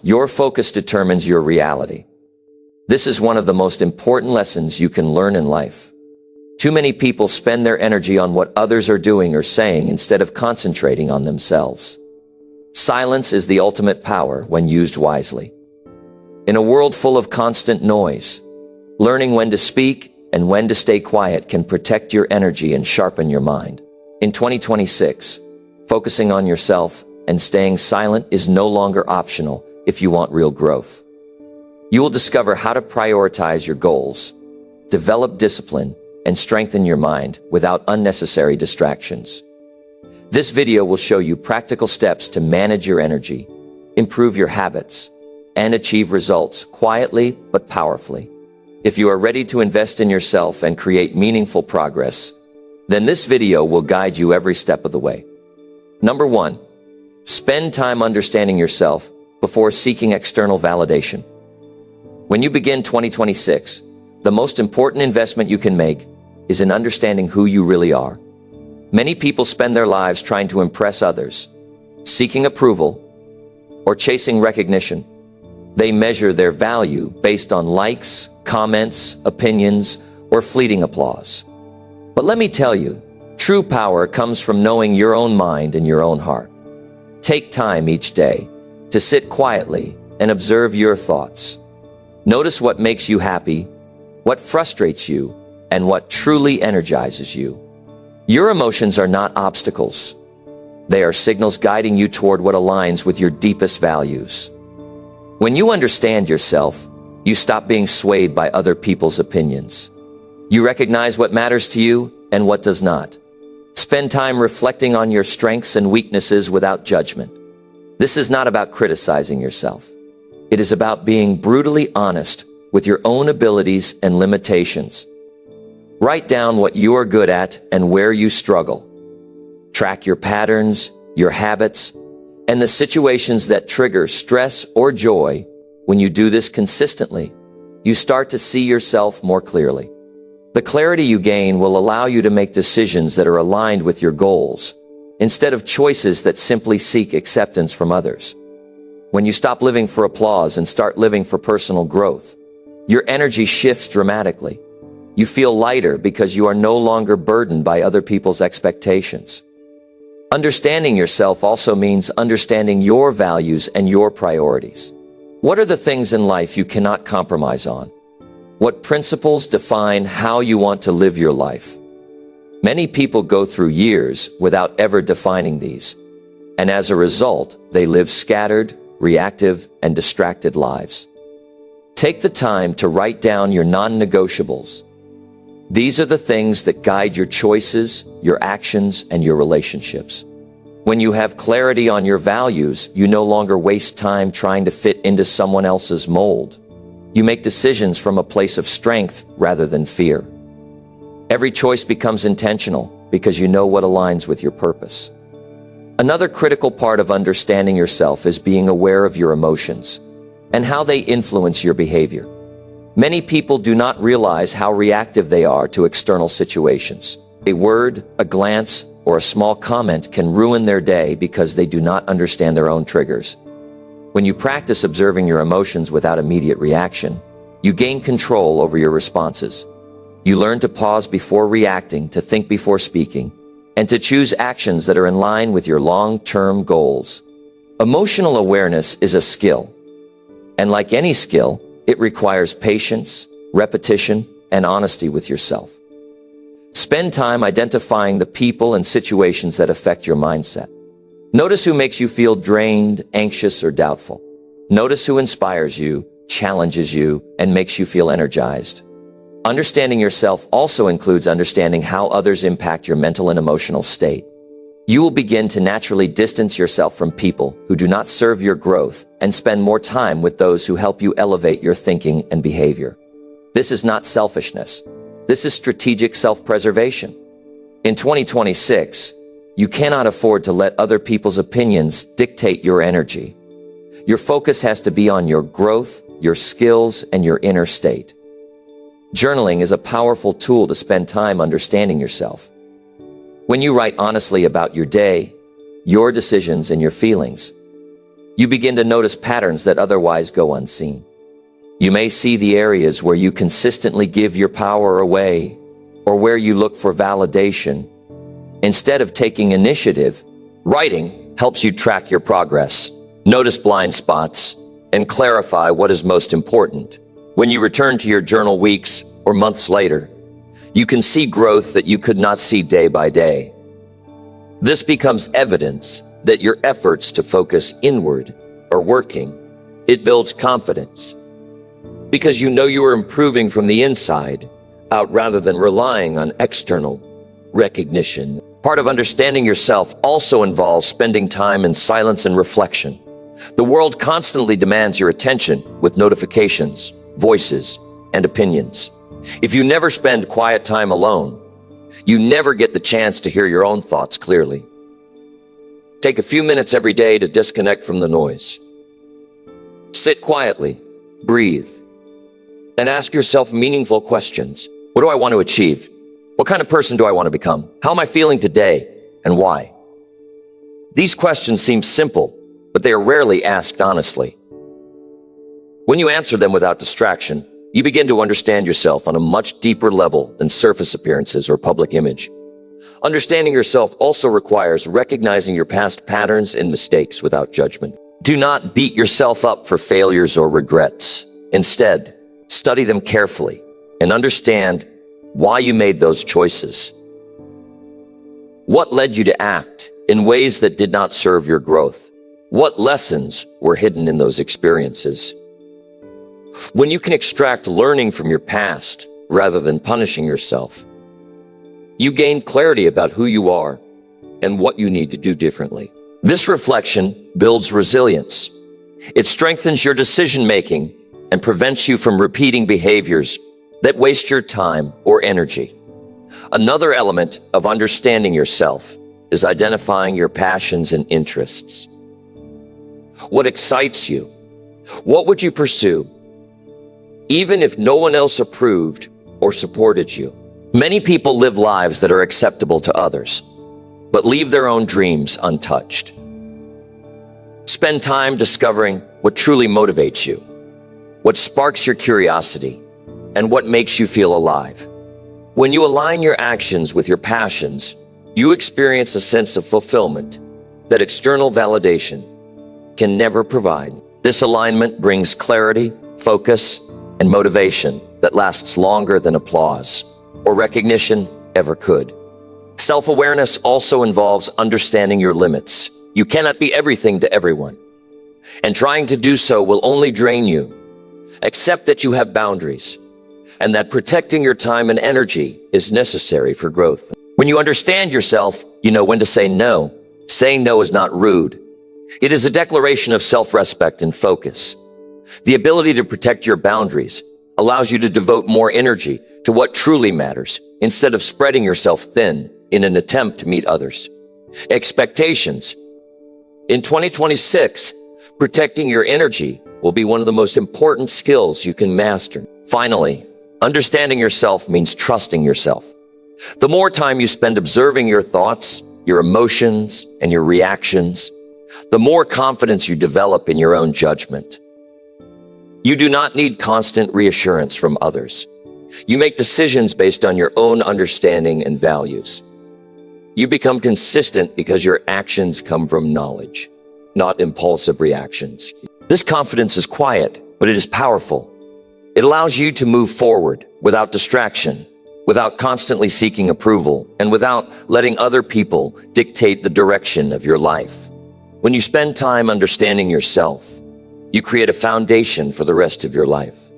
Your focus determines your reality. This is one of the most important lessons you can learn in life. Too many people spend their energy on what others are doing or saying instead of concentrating on themselves. Silence is the ultimate power when used wisely. In a world full of constant noise, learning when to speak and when to stay quiet can protect your energy and sharpen your mind. In 2026, focusing on yourself and staying silent is no longer optional if you want real growth. You will discover how to prioritize your goals, develop discipline, and strengthen your mind without unnecessary distractions. This video will show you practical steps to manage your energy, improve your habits, and achieve results quietly but powerfully. If you are ready to invest in yourself and create meaningful progress, then this video will guide you every step of the way. Number 1. Spend time understanding yourself before seeking external validation. When you begin 2026, the most important investment you can make is in understanding who you really are. Many people spend their lives trying to impress others, seeking approval, or chasing recognition. They measure their value based on likes, comments, opinions, or fleeting applause. But let me tell you, true power comes from knowing your own mind and your own heart. Take time each day to sit quietly and observe your thoughts. Notice what makes you happy, what frustrates you, and what truly energizes you. Your emotions are not obstacles. They are signals guiding you toward what aligns with your deepest values. When you understand yourself, you stop being swayed by other people's opinions. You recognize what matters to you and what does not. Spend time reflecting on your strengths and weaknesses without judgment. This is not about criticizing yourself. It is about being brutally honest with your own abilities and limitations. Write down what you are good at and where you struggle. Track your patterns, your habits, and the situations that trigger stress or joy. When you do this consistently, you start to see yourself more clearly. The clarity you gain will allow you to make decisions that are aligned with your goals, instead of choices that simply seek acceptance from others. When you stop living for applause and start living for personal growth, your energy shifts dramatically. You feel lighter because you are no longer burdened by other people's expectations. Understanding yourself also means understanding your values and your priorities. What are the things in life you cannot compromise on? What principles define how you want to live your life? Many people go through years without ever defining these, and as a result, they live scattered, reactive, and distracted lives. Take the time to write down your non-negotiables. These are the things that guide your choices, your actions, and your relationships. When you have clarity on your values, you no longer waste time trying to fit into someone else's mold. You make decisions from a place of strength rather than fear. Every choice becomes intentional because you know what aligns with your purpose. Another critical part of understanding yourself is being aware of your emotions and how they influence your behavior. Many people do not realize how reactive they are to external situations. A word, a glance, or a small comment can ruin their day because they do not understand their own triggers. When you practice observing your emotions without immediate reaction, you gain control over your responses. You learn to pause before reacting, to think before speaking, and to choose actions that are in line with your long-term goals. Emotional awareness is a skill, and like any skill, it requires patience, repetition, and honesty with yourself. Spend time identifying the people and situations that affect your mindset. Notice who makes you feel drained, anxious, or doubtful. Notice who inspires you, challenges you, and makes you feel energized. Understanding yourself also includes understanding how others impact your mental and emotional state. You will begin to naturally distance yourself from people who do not serve your growth and spend more time with those who help you elevate your thinking and behavior. This is not selfishness. This is strategic self-preservation. In 2026, you cannot afford to let other people's opinions dictate your energy. Your focus has to be on your growth, your skills, and your inner state. Journaling is a powerful tool to spend time understanding yourself. When you write honestly about your day, your decisions, and your feelings, You begin to notice patterns that otherwise go unseen. You may see the areas where you consistently give your power away, or where you look for validation. Instead of taking initiative, writing helps you track your progress, notice blind spots, and clarify what is most important. When you return to your journal weeks or months later, you can see growth that you could not see day by day. This becomes evidence that your efforts to focus inward are working. It builds confidence, because you know you are improving from the inside out rather than relying on external recognition. Part of understanding yourself also involves spending time in silence and reflection. The world constantly demands your attention with notifications, voices, and opinions. If you never spend quiet time alone, you never get the chance to hear your own thoughts clearly. Take a few minutes every day to disconnect from the noise. Sit quietly, breathe, and ask yourself meaningful questions. What do I want to achieve? What kind of person do I want to become? How am I feeling today, and why? These questions seem simple, but they are rarely asked honestly. When you answer them without distraction, you begin to understand yourself on a much deeper level than surface appearances or public image. Understanding yourself also requires recognizing your past patterns and mistakes without judgment. Do not beat yourself up for failures or regrets. Instead, study them carefully and understand why you made those choices. What led you to act in ways that did not serve your growth? What lessons were hidden in those experiences? When you can extract learning from your past rather than punishing yourself, you gain clarity about who you are and what you need to do differently. This reflection builds resilience. It strengthens your decision-making and prevents you from repeating behaviors that waste your time or energy. Another element of understanding yourself is identifying your passions and interests. What excites you? What would you pursue, even if no one else approved or supported you? Many people live lives that are acceptable to others, but leave their own dreams untouched. Spend time discovering what truly motivates you, what sparks your curiosity, and what makes you feel alive. When you align your actions with your passions, you experience a sense of fulfillment that external validation can never provide. This alignment brings clarity, focus, and motivation that lasts longer than applause or recognition ever could. Self-awareness also involves understanding your limits. You cannot be everything to everyone, and trying to do so will only drain you. Accept that you have boundaries, and that protecting your time and energy is necessary for growth. When you understand yourself, you know when to say no. Saying no is not rude. It is a declaration of self-respect and focus. The ability to protect your boundaries allows you to devote more energy to what truly matters instead of spreading yourself thin in an attempt to meet others' expectations. In 2026, protecting your energy will be one of the most important skills you can master. Finally, understanding yourself means trusting yourself. The more time you spend observing your thoughts, your emotions, and your reactions, the more confidence you develop in your own judgment. You do not need constant reassurance from others. You make decisions based on your own understanding and values. You become consistent because your actions come from knowledge, not impulsive reactions. This confidence is quiet, but it is powerful. It allows you to move forward without distraction, without constantly seeking approval, and without letting other people dictate the direction of your life. When you spend time understanding yourself, you create a foundation for the rest of your life.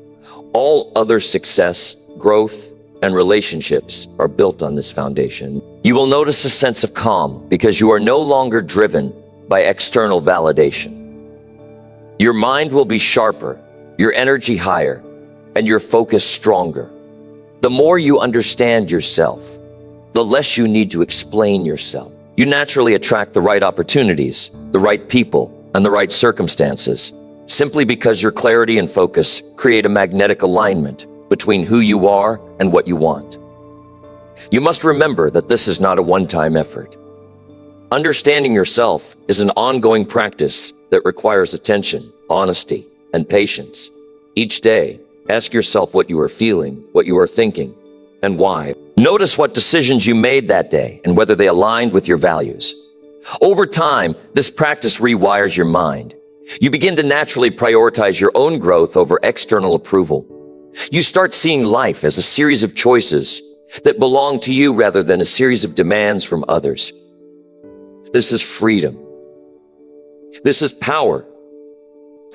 All other success, growth, and relationships are built on this foundation. You will notice a sense of calm because you are no longer driven by external validation. Your mind will be sharper, your energy higher, and your focus stronger. The more you understand yourself, the less you need to explain yourself. You naturally attract the right opportunities, the right people, and the right circumstances, simply because your clarity and focus create a magnetic alignment between who you are and what you want. You must remember that this is not a one-time effort. Understanding yourself is an ongoing practice that requires attention, honesty, and patience. Each day, ask yourself what you are feeling, what you are thinking, and why. Notice what decisions you made that day and whether they aligned with your values. Over time, this practice rewires your mind. You begin to naturally prioritize your own growth over external approval. You start seeing life as a series of choices that belong to you rather than a series of demands from others. This is freedom. This is power.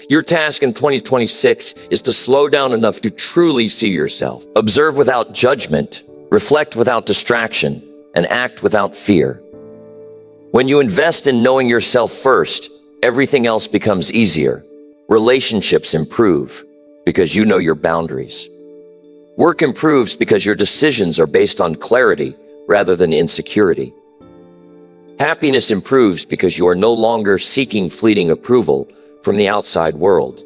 Your task in 2026 is to slow down enough to truly see yourself, observe without judgment, reflect without distraction, and act without fear. When you invest in knowing yourself first, everything else becomes easier. Relationships improve because you know your boundaries. Work improves because your decisions are based on clarity rather than insecurity. Happiness improves because you are no longer seeking fleeting approval from the outside world.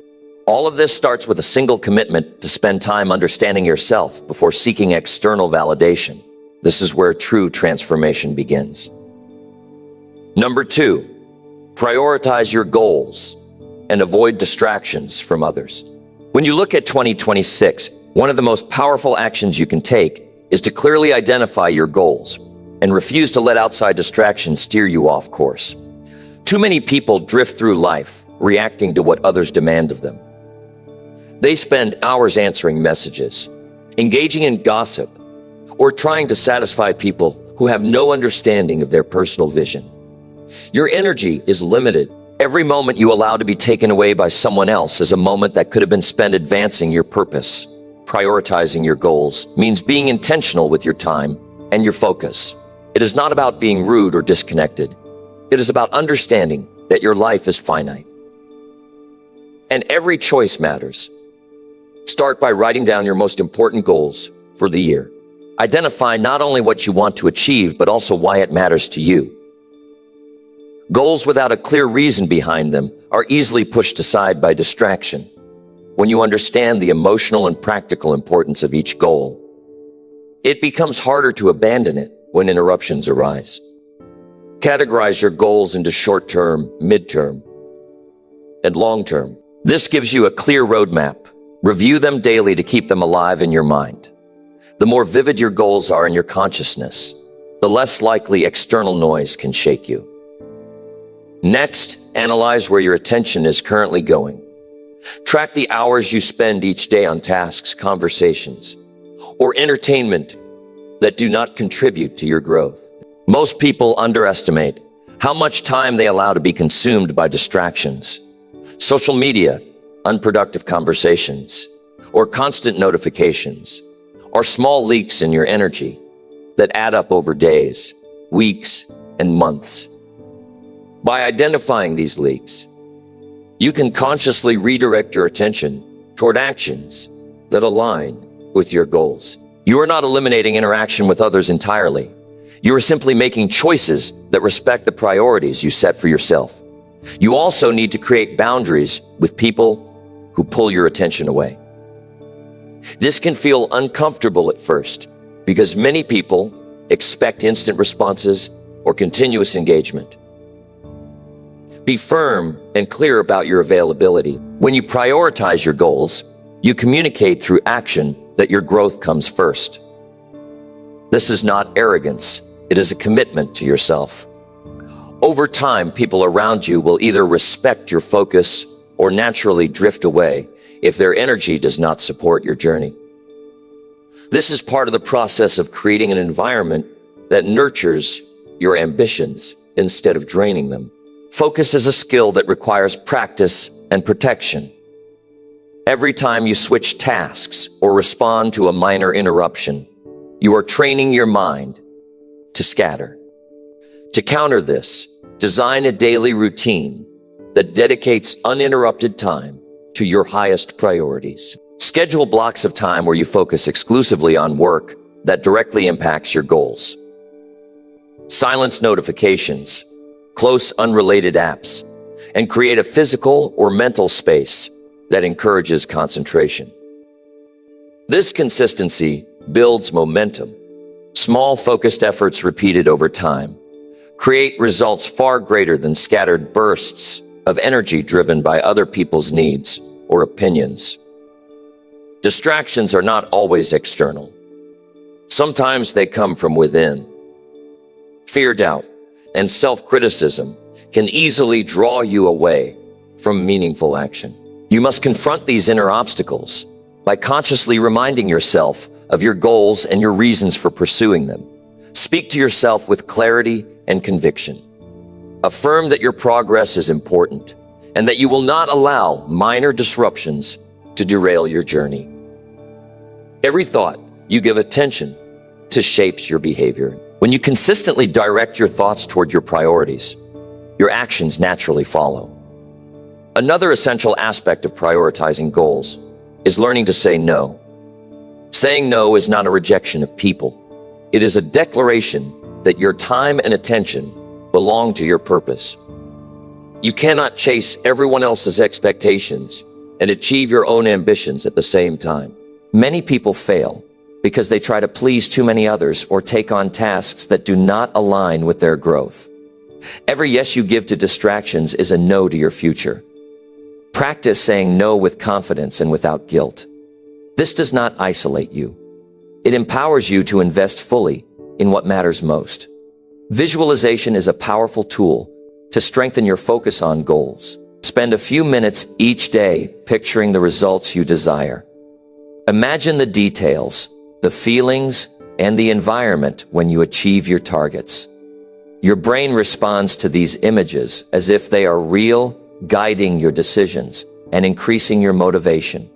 All of this starts with a single commitment to spend time understanding yourself before seeking external validation. This is where true transformation begins. Number 2, prioritize your goals and avoid distractions from others. When you look at 2026, one of the most powerful actions you can take is to clearly identify your goals and refuse to let outside distractions steer you off course. Too many people drift through life, reacting to what others demand of them. They spend hours answering messages, engaging in gossip, or trying to satisfy people who have no understanding of their personal vision. Your energy is limited. Every moment you allow to be taken away by someone else is a moment that could have been spent advancing your purpose. Prioritizing your goals means being intentional with your time and your focus. It is not about being rude or disconnected. It is about understanding that your life is finite. And every choice matters. Start by writing down your most important goals for the year. Identify not only what you want to achieve, but also why it matters to you. Goals without a clear reason behind them are easily pushed aside by distraction. When you understand the emotional and practical importance of each goal, it becomes harder to abandon it when interruptions arise. Categorize your goals into short-term, mid-term, and long-term. This gives you a clear roadmap. Review them daily to keep them alive in your mind. The more vivid your goals are in your consciousness, the less likely external noise can shake you. Next, analyze where your attention is currently going. Track the hours you spend each day on tasks, conversations, or entertainment that do not contribute to your growth. Most people underestimate how much time they allow to be consumed by distractions. Social media, unproductive conversations, or constant notifications are small leaks in your energy that add up over days, weeks, and months. By identifying these leaks, you can consciously redirect your attention toward actions that align with your goals. You are not eliminating interaction with others entirely. You are simply making choices that respect the priorities you set for yourself. You also need to create boundaries with people who pull your attention away. This can feel uncomfortable at first because many people expect instant responses or continuous engagement. Be firm and clear about your availability. When you prioritize your goals, you communicate through action that your growth comes first. This is not arrogance. It is a commitment to yourself. Over time, people around you will either respect your focus or naturally drift away if their energy does not support your journey. This is part of the process of creating an environment that nurtures your ambitions instead of draining them. Focus is a skill that requires practice and protection. Every time you switch tasks or respond to a minor interruption, you are training your mind to scatter. To counter this, design a daily routine that dedicates uninterrupted time to your highest priorities. Schedule blocks of time where you focus exclusively on work that directly impacts your goals. Silence notifications, close unrelated apps, and create a physical or mental space that encourages concentration. This consistency builds momentum. Small focused efforts repeated over time create results far greater than scattered bursts of energy driven by other people's needs or opinions. Distractions are not always external. Sometimes they come from within. Fear, doubt, and self-criticism can easily draw you away from meaningful action. You must confront these inner obstacles by consciously reminding yourself of your goals and your reasons for pursuing them. Speak to yourself with clarity and conviction. Affirm that your progress is important and that you will not allow minor disruptions to derail your journey. Every thought you give attention to shapes your behavior. When you consistently direct your thoughts toward your priorities, your actions naturally follow. Another essential aspect of prioritizing goals is learning to say no. Saying no is not a rejection of people. It is a declaration that your time and attention belong to your purpose. You cannot chase everyone else's expectations and achieve your own ambitions at the same time. Many people fail because they try to please too many others or take on tasks that do not align with their growth. Every yes you give to distractions is a no to your future. Practice saying no with confidence and without guilt. This does not isolate you. It empowers you to invest fully in what matters most. Visualization is a powerful tool to strengthen your focus on goals. Spend a few minutes each day picturing the results you desire. Imagine the details, the feelings, and the environment when you achieve your targets. Your brain responds to these images as if they are real, guiding your decisions and increasing your motivation.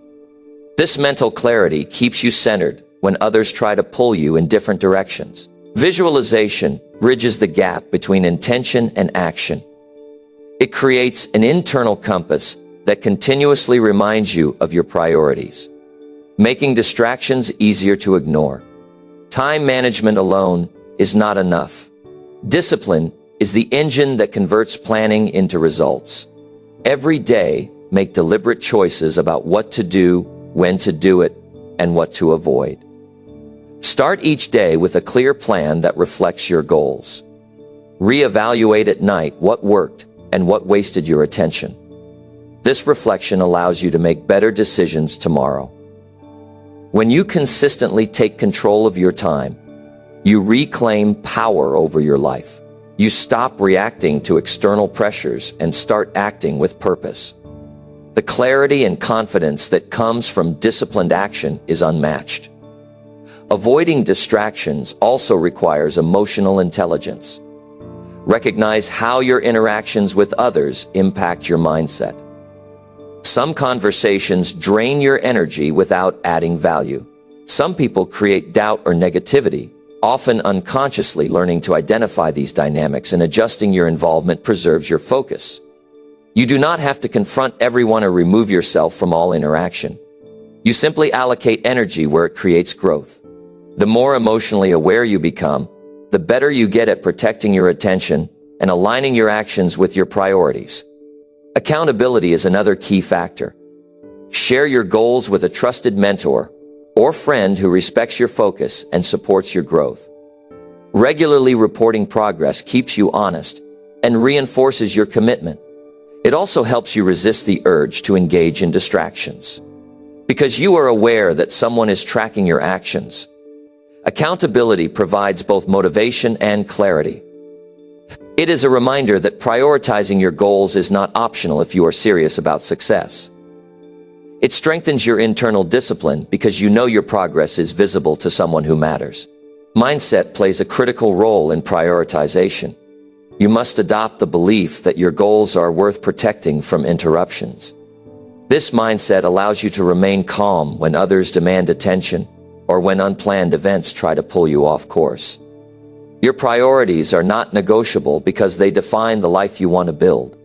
This mental clarity keeps you centered when others try to pull you in different directions. Visualization bridges the gap between intention and action. It creates an internal compass that continuously reminds you of your priorities, making distractions easier to ignore. Time management alone is not enough. Discipline is the engine that converts planning into results. Every day, make deliberate choices about what to do, when to do it, and what to avoid. Start each day with a clear plan that reflects your goals. Reevaluate at night what worked and what wasted your attention. This reflection allows you to make better decisions tomorrow. When you consistently take control of your time, you reclaim power over your life. You stop reacting to external pressures and start acting with purpose. The clarity and confidence that comes from disciplined action is unmatched. Avoiding distractions also requires emotional intelligence. Recognize how your interactions with others impact your mindset. Some conversations drain your energy without adding value. Some people create doubt or negativity, often unconsciously. Learning to identify these dynamics and adjusting your involvement preserves your focus. You do not have to confront everyone or remove yourself from all interaction. You simply allocate energy where it creates growth. The more emotionally aware you become, the better you get at protecting your attention and aligning your actions with your priorities. Accountability is another key factor. Share your goals with a trusted mentor or friend who respects your focus and supports your growth. Regularly reporting progress keeps you honest and reinforces your commitment. It also helps you resist the urge to engage in distractions, because you are aware that someone is tracking your actions. Accountability provides both motivation and clarity. It is a reminder that prioritizing your goals is not optional if you are serious about success. It strengthens your internal discipline because you know your progress is visible to someone who matters. Mindset plays a critical role in prioritization. You must adopt the belief that your goals are worth protecting from interruptions. This mindset allows you to remain calm when others demand attention or when unplanned events try to pull you off course. Your priorities are not negotiable because they define the life you want to build.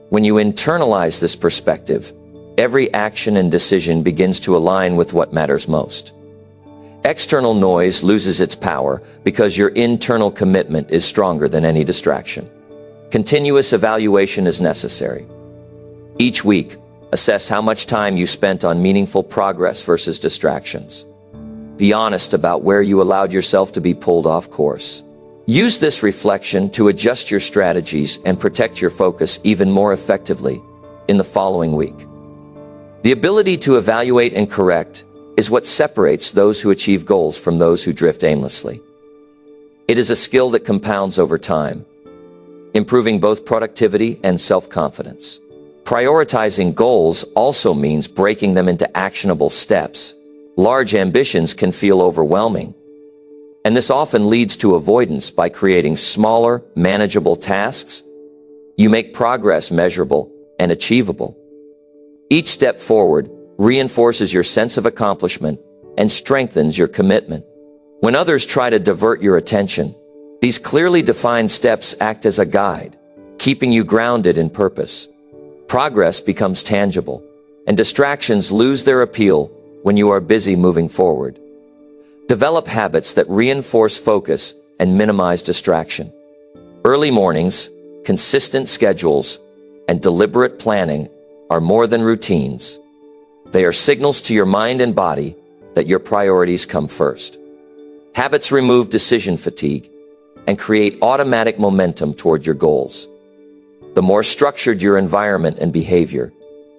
When you internalize this perspective, every action and decision begins to align with what matters most. External noise loses its power because your internal commitment is stronger than any distraction. Continuous evaluation is necessary. Each week, assess how much time you spent on meaningful progress versus distractions. Be honest about where you allowed yourself to be pulled off course. Use this reflection to adjust your strategies and protect your focus even more effectively in the following week. The ability to evaluate and correct is what separates those who achieve goals from those who drift aimlessly. It is a skill that compounds over time, improving both productivity and self-confidence. Prioritizing goals also means breaking them into actionable steps. Large ambitions can feel overwhelming, and this often leads to avoidance. By creating smaller, manageable tasks, you make progress measurable and achievable. Each step forward reinforces your sense of accomplishment and strengthens your commitment. When others try to divert your attention, these clearly defined steps act as a guide, keeping you grounded in purpose. Progress becomes tangible, and distractions lose their appeal when you are busy moving forward. Develop habits that reinforce focus and minimize distraction. Early mornings, consistent schedules, and deliberate planning are more than routines. They are signals to your mind and body that your priorities come first. Habits remove decision fatigue and create automatic momentum toward your goals. The more structured your environment and behavior,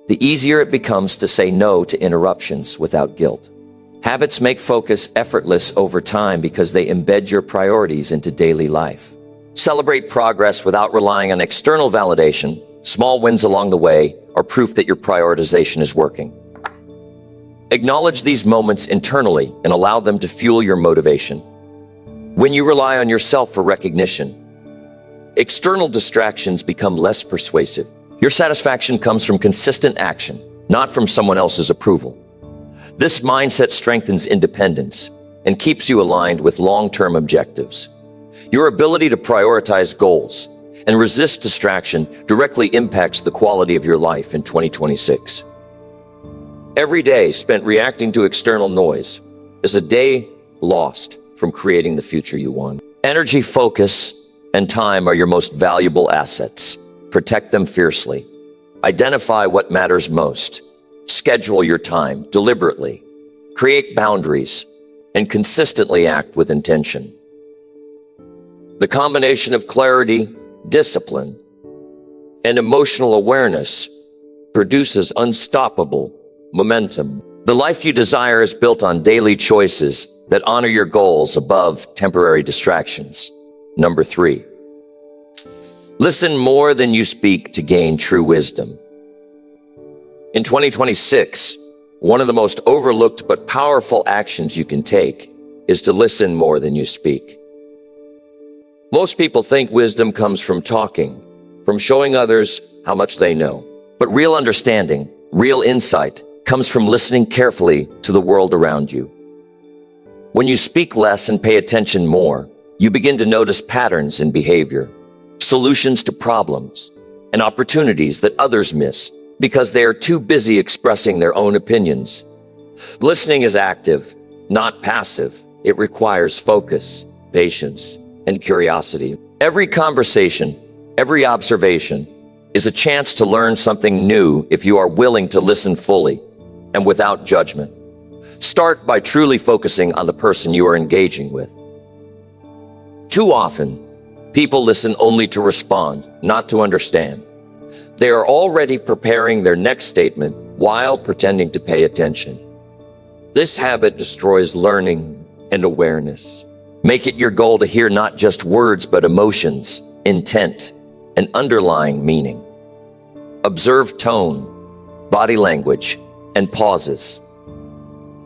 the easier it becomes to say no to interruptions without guilt. Habits make focus effortless over time because they embed your priorities into daily life. Celebrate progress without relying on external validation. Small wins along the way are proof that your prioritization is working. Acknowledge these moments internally and allow them to fuel your motivation. When you rely on yourself for recognition, external distractions become less persuasive. Your satisfaction comes from consistent action, not from someone else's approval. This mindset strengthens independence and keeps you aligned with long-term objectives. Your ability to prioritize goals and resist distraction directly impacts the quality of your life in 2026. Every day spent reacting to external noise is a day lost from creating the future you want. Energy, focus, and time are your most valuable assets. Protect them fiercely. Identify what matters most. Schedule your time deliberately. Create boundaries and consistently act with intention. The combination of clarity, discipline, and emotional awareness produces unstoppable momentum. The life you desire is built on daily choices that honor your goals above temporary distractions. Number 3, listen more than you speak to gain true wisdom. In 2026, one of the most overlooked but powerful actions you can take is to listen more than you speak. Most people think wisdom comes from talking, from showing others how much they know. But real understanding, real insight, comes from listening carefully to the world around you. When you speak less and pay attention more, you begin to notice patterns in behavior, solutions to problems, and opportunities that others miss because they are too busy expressing their own opinions. Listening is active, not passive. It requires focus, patience, and curiosity. Every conversation, every observation is a chance to learn something new if you are willing to listen fully and without judgment. Start by truly focusing on the person you are engaging with. Too often, people listen only to respond, not to understand. They are already preparing their next statement while pretending to pay attention. This habit destroys learning and awareness. Make it your goal to hear not just words, but emotions, intent, and underlying meaning. Observe tone, body language, and pauses.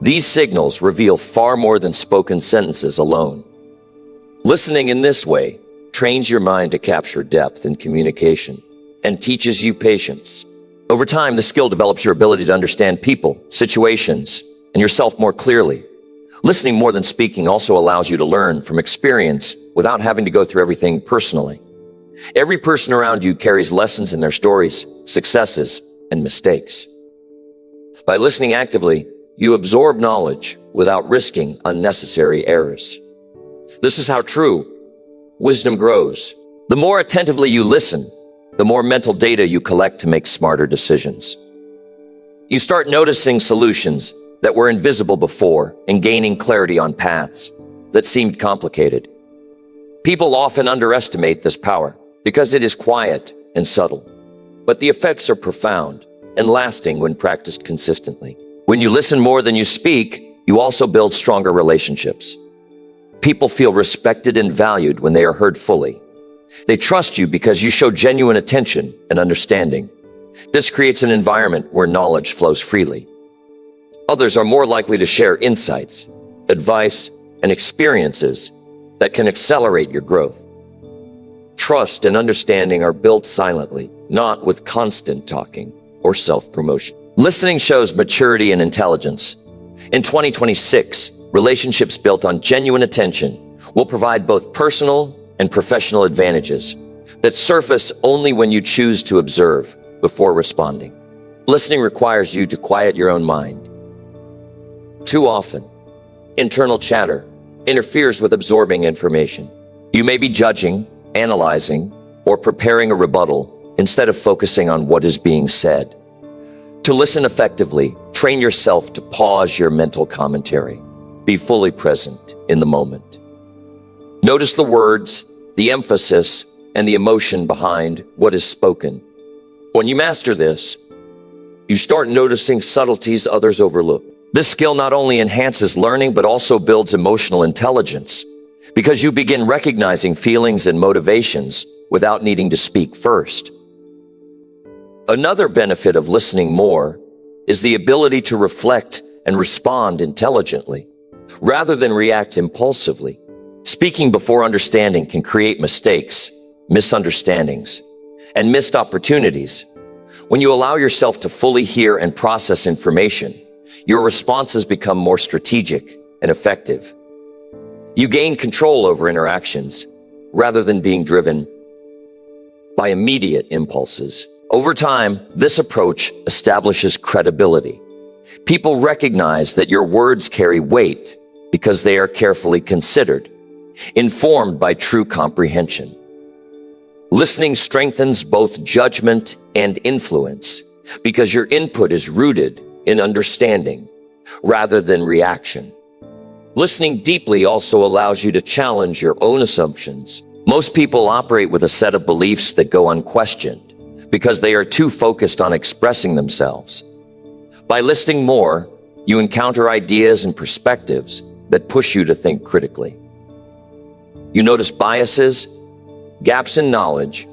These signals reveal far more than spoken sentences alone. Listening in this way trains your mind to capture depth in communication and teaches you patience. Over time, the skill develops your ability to understand people, situations, and yourself more clearly. Listening more than speaking also allows you to learn from experience without having to go through everything personally. Every person around you carries lessons in their stories, successes, and mistakes. By listening actively, you absorb knowledge without risking unnecessary errors. This is how true wisdom grows. The more attentively you listen, the more mental data you collect to make smarter decisions. You start noticing solutions that were invisible before and gaining clarity on paths that seemed complicated. People often underestimate this power because it is quiet and subtle, but the effects are profound and lasting when practiced consistently. When you listen more than you speak, you also build stronger relationships. People feel respected and valued when they are heard fully. They trust you because you show genuine attention and understanding. This creates an environment where knowledge flows freely. Others are more likely to share insights, advice, and experiences that can accelerate your growth. Trust and understanding are built silently, not with constant talking or self-promotion. Listening shows maturity and intelligence. In 2026, relationships built on genuine attention will provide both personal and professional advantages that surface only when you choose to observe before responding. Listening requires you to quiet your own mind. Too often, internal chatter interferes with absorbing information. You may be judging, analyzing, or preparing a rebuttal instead of focusing on what is being said. To listen effectively, train yourself to pause your mental commentary. Be fully present in the moment. Notice the words, the emphasis, and the emotion behind what is spoken. When you master this, you start noticing subtleties others overlook. This skill not only enhances learning, but also builds emotional intelligence, because you begin recognizing feelings and motivations without needing to speak first. Another benefit of listening more is the ability to reflect and respond intelligently, rather than react impulsively. Speaking before understanding can create mistakes, misunderstandings, and missed opportunities. When you allow yourself to fully hear and process information, your responses become more strategic and effective. You gain control over interactions rather than being driven by immediate impulses. Over time, this approach establishes credibility. People recognize that your words carry weight because they are carefully considered, informed by true comprehension. Listening strengthens both judgment and influence because your input is rooted in understanding rather than reaction. Listening deeply also allows you to challenge your own assumptions. Most people operate with a set of beliefs that go unquestioned because they are too focused on expressing themselves. By listening more, you encounter ideas and perspectives that push you to think critically. You notice biases, gaps in knowledge,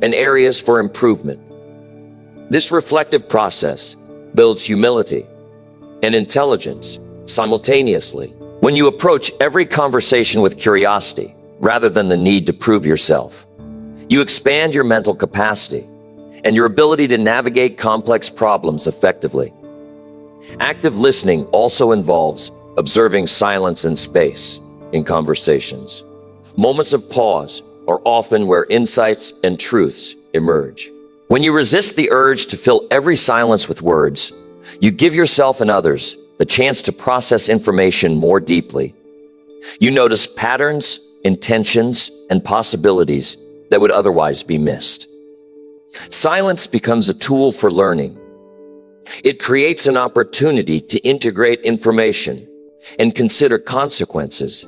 and areas for improvement. This reflective process builds humility and intelligence simultaneously. When you approach every conversation with curiosity rather than the need to prove yourself, you expand your mental capacity and your ability to navigate complex problems effectively. Active listening also involves observing silence and space in conversations. Moments of pause are often where insights and truths emerge. When you resist the urge to fill every silence with words, you give yourself and others the chance to process information more deeply. You notice patterns, intentions, and possibilities that would otherwise be missed. Silence becomes a tool for learning. It creates an opportunity to integrate information and consider consequences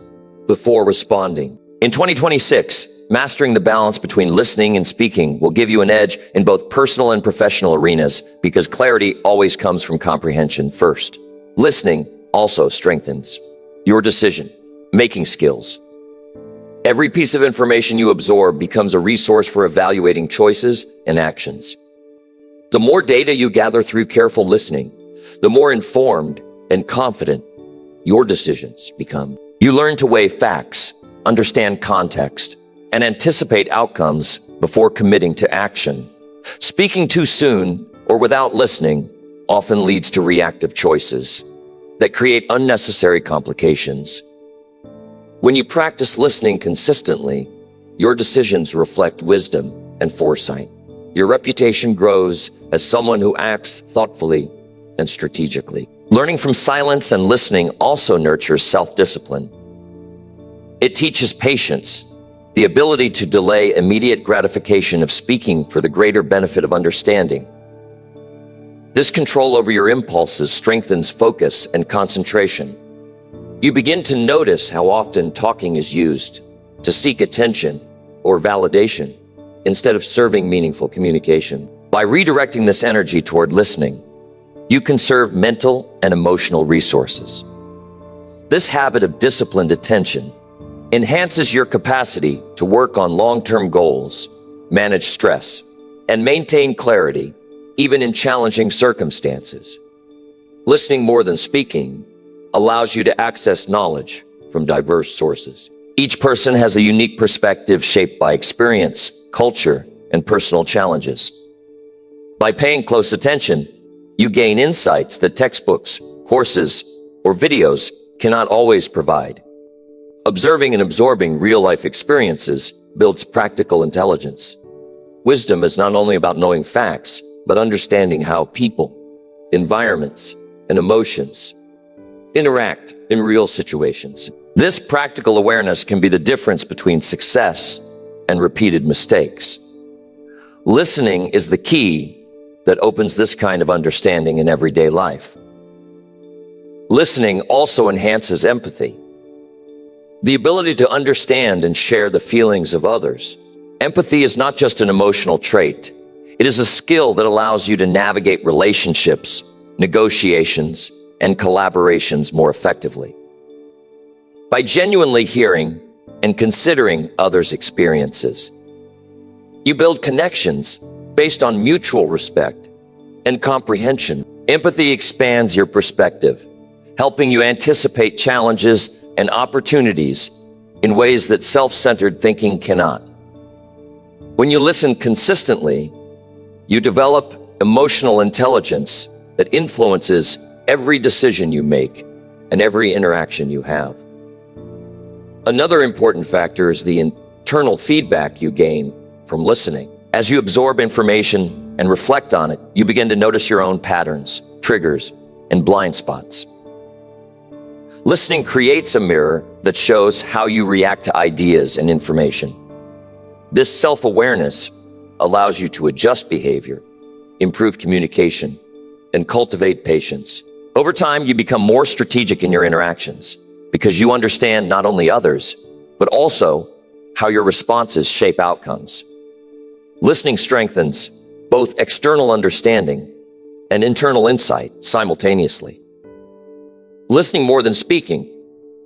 before responding. In 2026, mastering the balance between listening and speaking will give you an edge in both personal and professional arenas because clarity always comes from comprehension first. Listening also strengthens your decision-making skills. Every piece of information you absorb becomes a resource for evaluating choices and actions. The more data you gather through careful listening, the more informed and confident your decisions become. You learn to weigh facts, understand context, and anticipate outcomes before committing to action. Speaking too soon or without listening often leads to reactive choices that create unnecessary complications. When you practice listening consistently, your decisions reflect wisdom and foresight. Your reputation grows as someone who acts thoughtfully and strategically. Learning from silence and listening also nurtures self-discipline. It teaches patience, the ability to delay immediate gratification of speaking for the greater benefit of understanding. This control over your impulses strengthens focus and concentration. You begin to notice how often talking is used to seek attention or validation instead of serving meaningful communication. By redirecting this energy toward listening, you conserve mental and emotional resources. This habit of disciplined attention enhances your capacity to work on long-term goals, manage stress, and maintain clarity even in challenging circumstances. Listening more than speaking allows you to access knowledge from diverse sources. Each person has a unique perspective shaped by experience, culture, and personal challenges. By paying close attention, you gain insights that textbooks, courses, or videos cannot always provide. Observing and absorbing real-life experiences builds practical intelligence. Wisdom is not only about knowing facts, but understanding how people, environments, and emotions interact in real situations. This practical awareness can be the difference between success and repeated mistakes. Listening is the key that opens this kind of understanding in everyday life. Listening also enhances empathy, the ability to understand and share the feelings of others. Empathy is not just an emotional trait. It is a skill that allows you to navigate relationships, negotiations, and collaborations more effectively. By genuinely hearing and considering others' experiences, you build connections based on mutual respect and comprehension. Empathy expands your perspective, helping you anticipate challenges and opportunities in ways that self-centered thinking cannot. When you listen consistently, you develop emotional intelligence that influences every decision you make and every interaction you have. Another important factor is the internal feedback you gain from listening. As you absorb information and reflect on it, you begin to notice your own patterns, triggers, and blind spots. Listening creates a mirror that shows how you react to ideas and information. This self-awareness allows you to adjust behavior, improve communication, and cultivate patience. Over time, you become more strategic in your interactions because you understand not only others, but also how your responses shape outcomes. Listening strengthens both external understanding and internal insight simultaneously. Listening more than speaking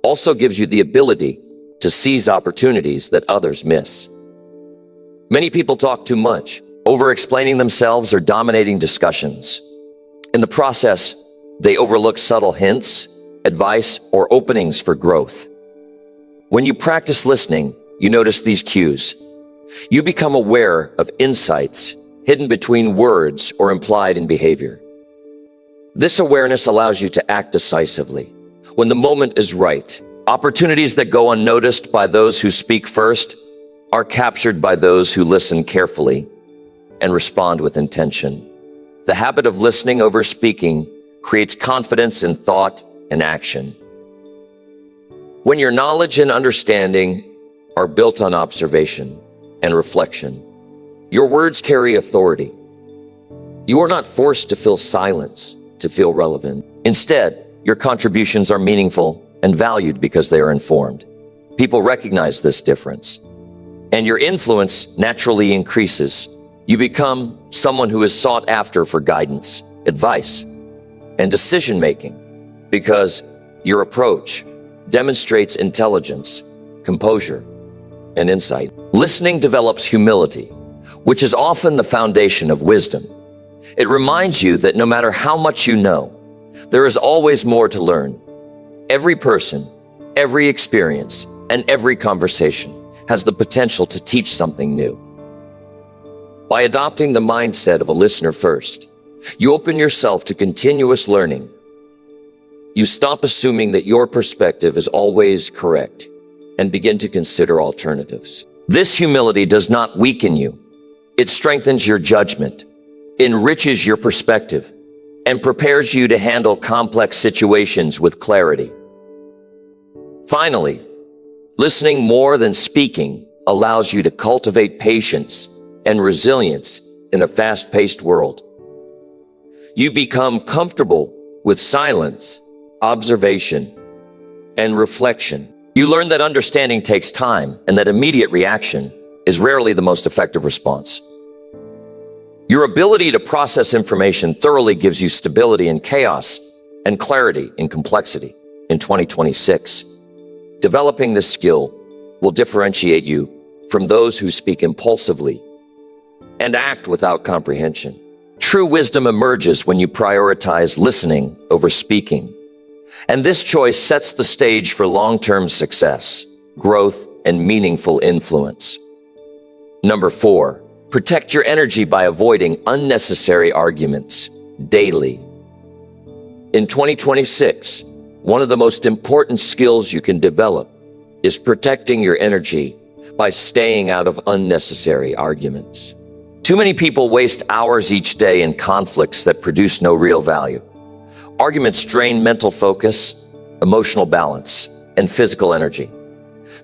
also gives you the ability to seize opportunities that others miss. Many people talk too much, over-explaining themselves or dominating discussions. In the process, they overlook subtle hints, advice, or openings for growth. When you practice listening, you notice these cues. You become aware of insights hidden between words or implied in behavior. This awareness allows you to act decisively when the moment is right. Opportunities that go unnoticed by those who speak first are captured by those who listen carefully and respond with intention. The habit of listening over speaking creates confidence in thought and action. When your knowledge and understanding are built on observation and reflection, your words carry authority. You are not forced to fill silence to feel relevant. Instead, your contributions are meaningful and valued because they are informed. People recognize this difference, and your influence naturally increases. You become someone who is sought after for guidance, advice, and decision-making because your approach demonstrates intelligence, composure, and insight. Listening develops humility, which is often the foundation of wisdom. It reminds you that no matter how much you know, there is always more to learn. Every person, every experience, and every conversation has the potential to teach something new. By adopting the mindset of a listener first, you open yourself to continuous learning. You stop assuming that your perspective is always correct and begin to consider alternatives. This humility does not weaken you. It strengthens your judgment, enriches your perspective, and prepares you to handle complex situations with clarity. Finally, listening more than speaking allows you to cultivate patience and resilience in a fast-paced world. You become comfortable with silence, observation, and reflection. You learn that understanding takes time and that immediate reaction is rarely the most effective response. Your ability to process information thoroughly gives you stability in chaos and clarity in complexity. In 2026, developing this skill will differentiate you from those who speak impulsively and act without comprehension. True wisdom emerges when you prioritize listening over speaking. And this choice sets the stage for long-term success, growth, and meaningful influence. Number 4, protect your energy by avoiding unnecessary arguments daily. In 2026, one of the most important skills you can develop is protecting your energy by staying out of unnecessary arguments. Too many people waste hours each day in conflicts that produce no real value. Arguments drain mental focus, emotional balance, and physical energy.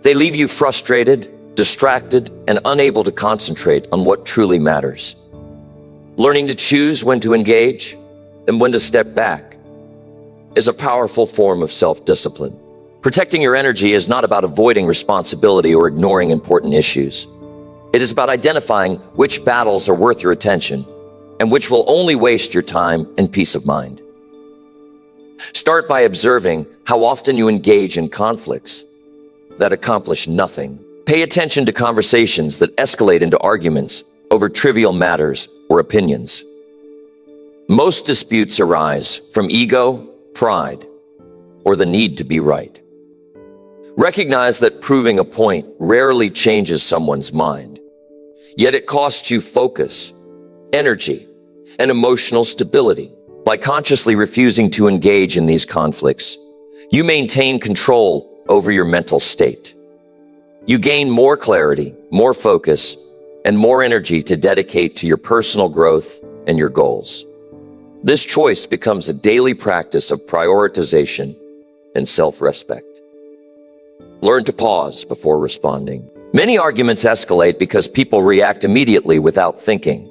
They leave you frustrated, distracted, and unable to concentrate on what truly matters. Learning to choose when to engage and when to step back is a powerful form of self-discipline. Protecting your energy is not about avoiding responsibility or ignoring important issues. It is about identifying which battles are worth your attention and which will only waste your time and peace of mind. Start by observing how often you engage in conflicts that accomplish nothing. Pay attention to conversations that escalate into arguments over trivial matters or opinions. Most disputes arise from ego, pride, or the need to be right. Recognize that proving a point rarely changes someone's mind, yet it costs you focus, energy, and emotional stability. By consciously refusing to engage in these conflicts, you maintain control over your mental state. You gain more clarity, more focus, and more energy to dedicate to your personal growth and your goals. This choice becomes a daily practice of prioritization and self-respect. Learn to pause before responding. Many arguments escalate because people react immediately without thinking.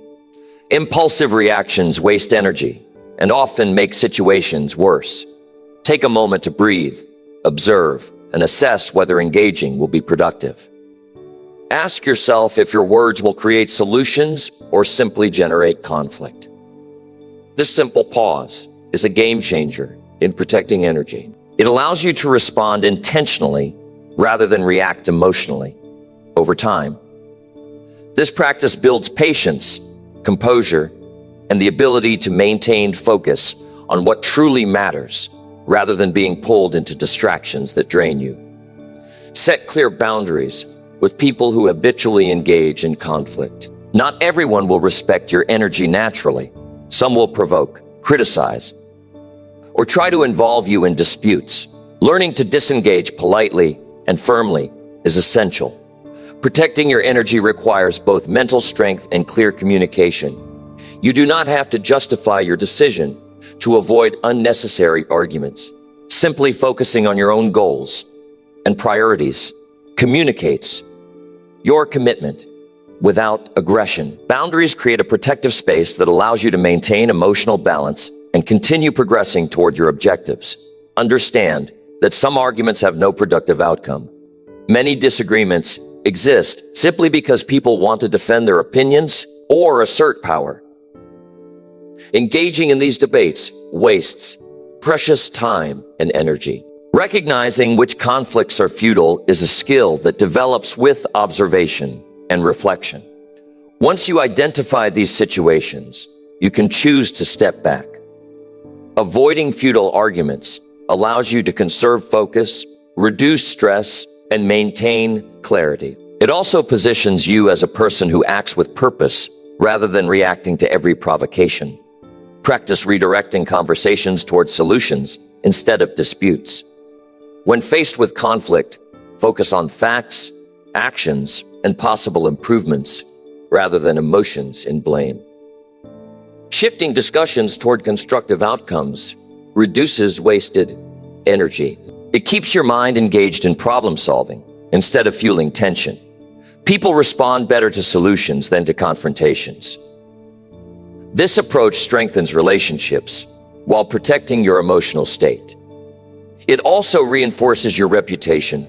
Impulsive reactions waste energy and often make situations worse. Take a moment to breathe, observe, and assess whether engaging will be productive. Ask yourself if your words will create solutions or simply generate conflict. This simple pause is a game changer in protecting energy. It allows you to respond intentionally rather than react emotionally. Over time, this practice builds patience, composure, and the ability to maintain focus on what truly matters rather than being pulled into distractions that drain you. Set clear boundaries with people who habitually engage in conflict. Not everyone will respect your energy naturally. Some will provoke, criticize, or try to involve you in disputes. Learning to disengage politely and firmly is essential. Protecting your energy requires both mental strength and clear communication. You do not have to justify your decision to avoid unnecessary arguments. Simply focusing on your own goals and priorities communicates your commitment without aggression. Boundaries create a protective space that allows you to maintain emotional balance and continue progressing toward your objectives. Understand that some arguments have no productive outcome. Many disagreements exist simply because people want to defend their opinions or assert power. Engaging in these debates wastes precious time and energy. Recognizing which conflicts are futile is a skill that develops with observation and reflection. Once you identify these situations, you can choose to step back. Avoiding futile arguments allows you to conserve focus, reduce stress, and maintain clarity. It also positions you as a person who acts with purpose rather than reacting to every provocation. Practice redirecting conversations towards solutions instead of disputes. When faced with conflict, focus on facts, actions, and possible improvements rather than emotions and blame. Shifting discussions toward constructive outcomes reduces wasted energy. It keeps your mind engaged in problem solving instead of fueling tension. People respond better to solutions than to confrontations. This approach strengthens relationships while protecting your emotional state. It also reinforces your reputation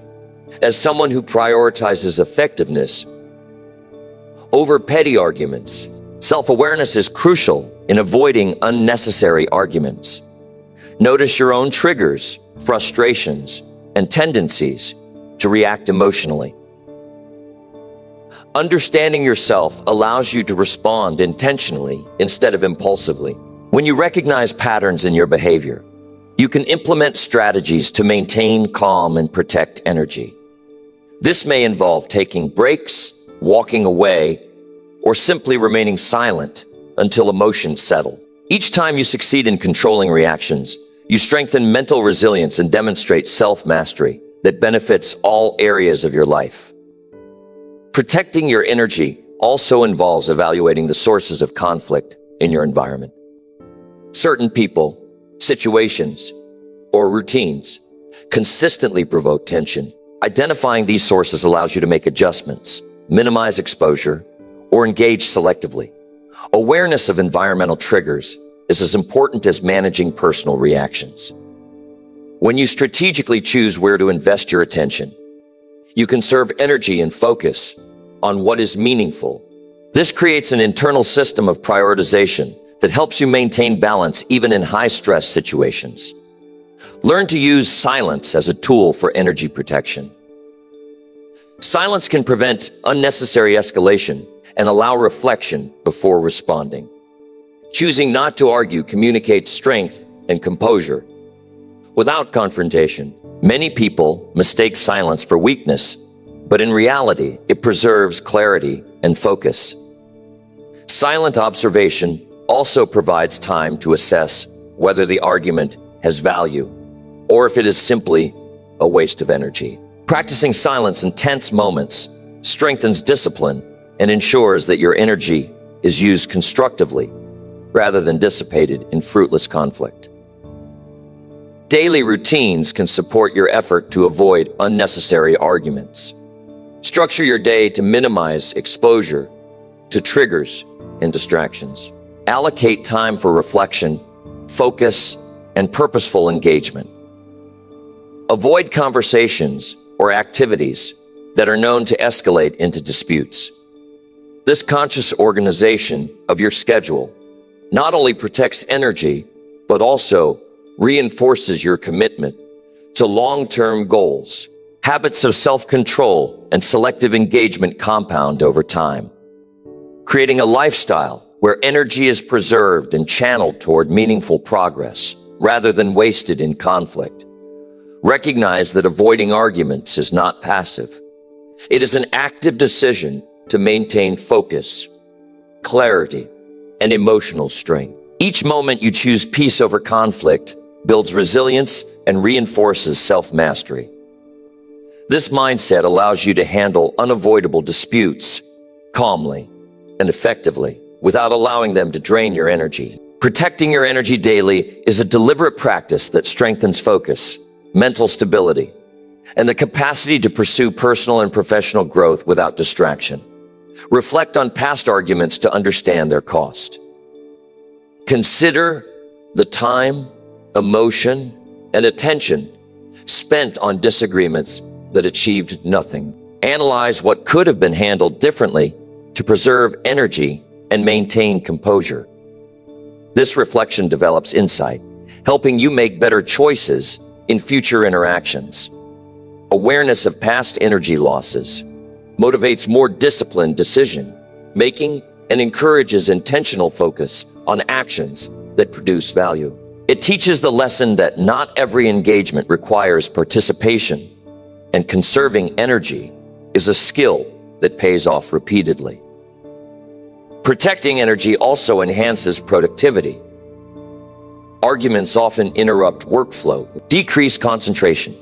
As someone who prioritizes effectiveness over petty arguments, self-awareness is crucial in avoiding unnecessary arguments. Notice your own triggers, frustrations, and tendencies to react emotionally. Understanding yourself allows you to respond intentionally instead of impulsively. When you recognize patterns in your behavior, you can implement strategies to maintain calm and protect energy. This may involve taking breaks, walking away, or simply remaining silent until emotions settle. Each time you succeed in controlling reactions, you strengthen mental resilience and demonstrate self-mastery that benefits all areas of your life. Protecting your energy also involves evaluating the sources of conflict in your environment. Certain people, situations, or routines consistently provoke tension. Identifying these sources allows you to make adjustments, minimize exposure, or engage selectively. Awareness of environmental triggers is as important as managing personal reactions. When you strategically choose where to invest your attention, you conserve energy and focus on what is meaningful. This creates an internal system of prioritization that helps you maintain balance even in high-stress situations. Learn to use silence as a tool for energy protection. Silence can prevent unnecessary escalation and allow reflection before responding. Choosing not to argue communicates strength and composure. Without confrontation, many people mistake silence for weakness, but in reality, it preserves clarity and focus. Silent observation also provides time to assess whether the argument has value or if it is simply a waste of energy. Practicing silence in tense moments strengthens discipline and ensures that your energy is used constructively rather than dissipated in fruitless conflict. Daily routines can support your effort to avoid unnecessary arguments. Structure your day to minimize exposure to triggers and distractions. Allocate time for reflection, focus, and purposeful engagement. Avoid conversations or activities that are known to escalate into disputes. This conscious organization of your schedule not only protects energy, but also reinforces your commitment to long-term goals. Habits of self-control and selective engagement compound over time, creating a lifestyle where energy is preserved and channeled toward meaningful progress rather than wasted in conflict. Recognize that avoiding arguments is not passive. It is an active decision to maintain focus, clarity, and emotional strength. Each moment you choose peace over conflict builds resilience and reinforces self-mastery. This mindset allows you to handle unavoidable disputes calmly and effectively without allowing them to drain your energy. Protecting your energy daily is a deliberate practice that strengthens focus, mental stability, and the capacity to pursue personal and professional growth without distraction. Reflect on past arguments to understand their cost. Consider the time, emotion, and attention spent on disagreements that achieved nothing. Analyze what could have been handled differently to preserve energy and maintain composure. This reflection develops insight, helping you make better choices in future interactions. Awareness of past energy losses motivates more disciplined decision-making and encourages intentional focus on actions that produce value. It teaches the lesson that not every engagement requires participation, and conserving energy is a skill that pays off repeatedly. Protecting energy also enhances productivity. Arguments often interrupt workflow, decrease concentration,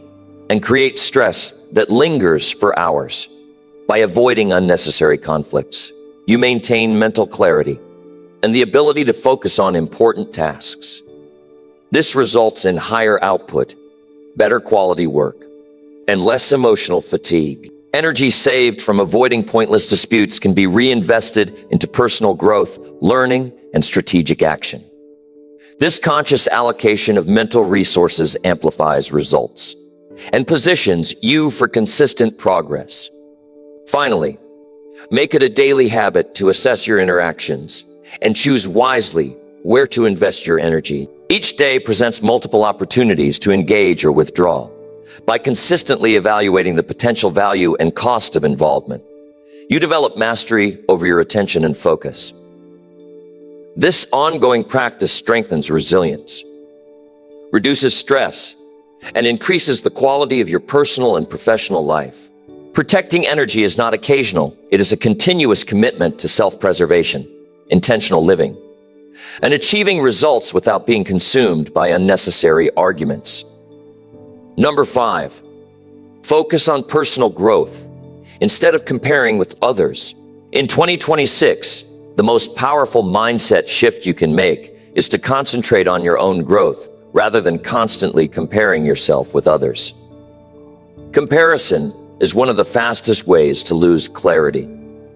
and create stress that lingers for hours. By avoiding unnecessary conflicts, you maintain mental clarity and the ability to focus on important tasks. This results in higher output, better quality work, and less emotional fatigue. Energy saved from avoiding pointless disputes can be reinvested into personal growth, learning, and strategic action. This conscious allocation of mental resources amplifies results. and positions you for consistent progress. Finally, make it a daily habit to assess your interactions and choose wisely where to invest your energy. Each day presents multiple opportunities to engage or withdraw. By consistently evaluating the potential value and cost of involvement, you develop mastery over your attention and focus. This ongoing practice strengthens resilience, reduces stress, and increases the quality of your personal and professional life. Protecting energy is not occasional. It is a continuous commitment to self-preservation, intentional living, and achieving results without being consumed by unnecessary arguments. Number 5, focus on personal growth instead of comparing with others. In 2026, the most powerful mindset shift you can make is to concentrate on your own growth rather than constantly comparing yourself with others. Comparison is one of the fastest ways to lose clarity,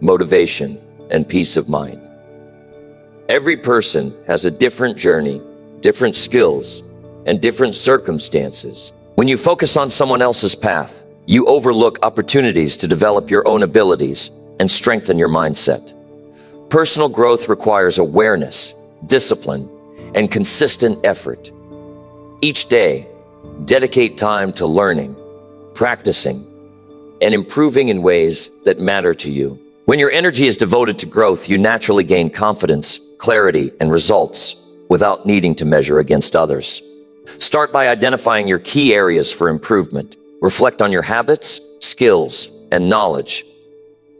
motivation, and peace of mind. Every person has a different journey, different skills, and different circumstances. When you focus on someone else's path, you overlook opportunities to develop your own abilities and strengthen your mindset. Personal growth requires awareness, discipline, and consistent effort. Each day, dedicate time to learning, practicing, and improving in ways that matter to you. When your energy is devoted to growth, you naturally gain confidence, clarity, and results without needing to measure against others. Start by identifying your key areas for improvement. Reflect on your habits, skills, and knowledge.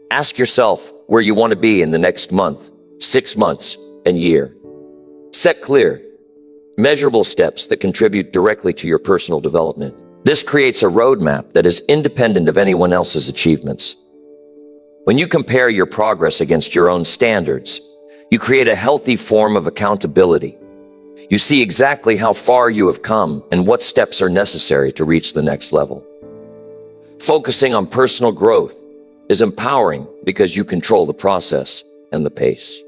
Ask yourself where you want to be in the next month, 6 months, and year. Set clear, measurable steps that contribute directly to your personal development. This creates a roadmap that is independent of anyone else's achievements. When you compare your progress against your own standards, you create a healthy form of accountability. You see exactly how far you have come and what steps are necessary to reach the next level. Focusing on personal growth is empowering because you control the process and the pace.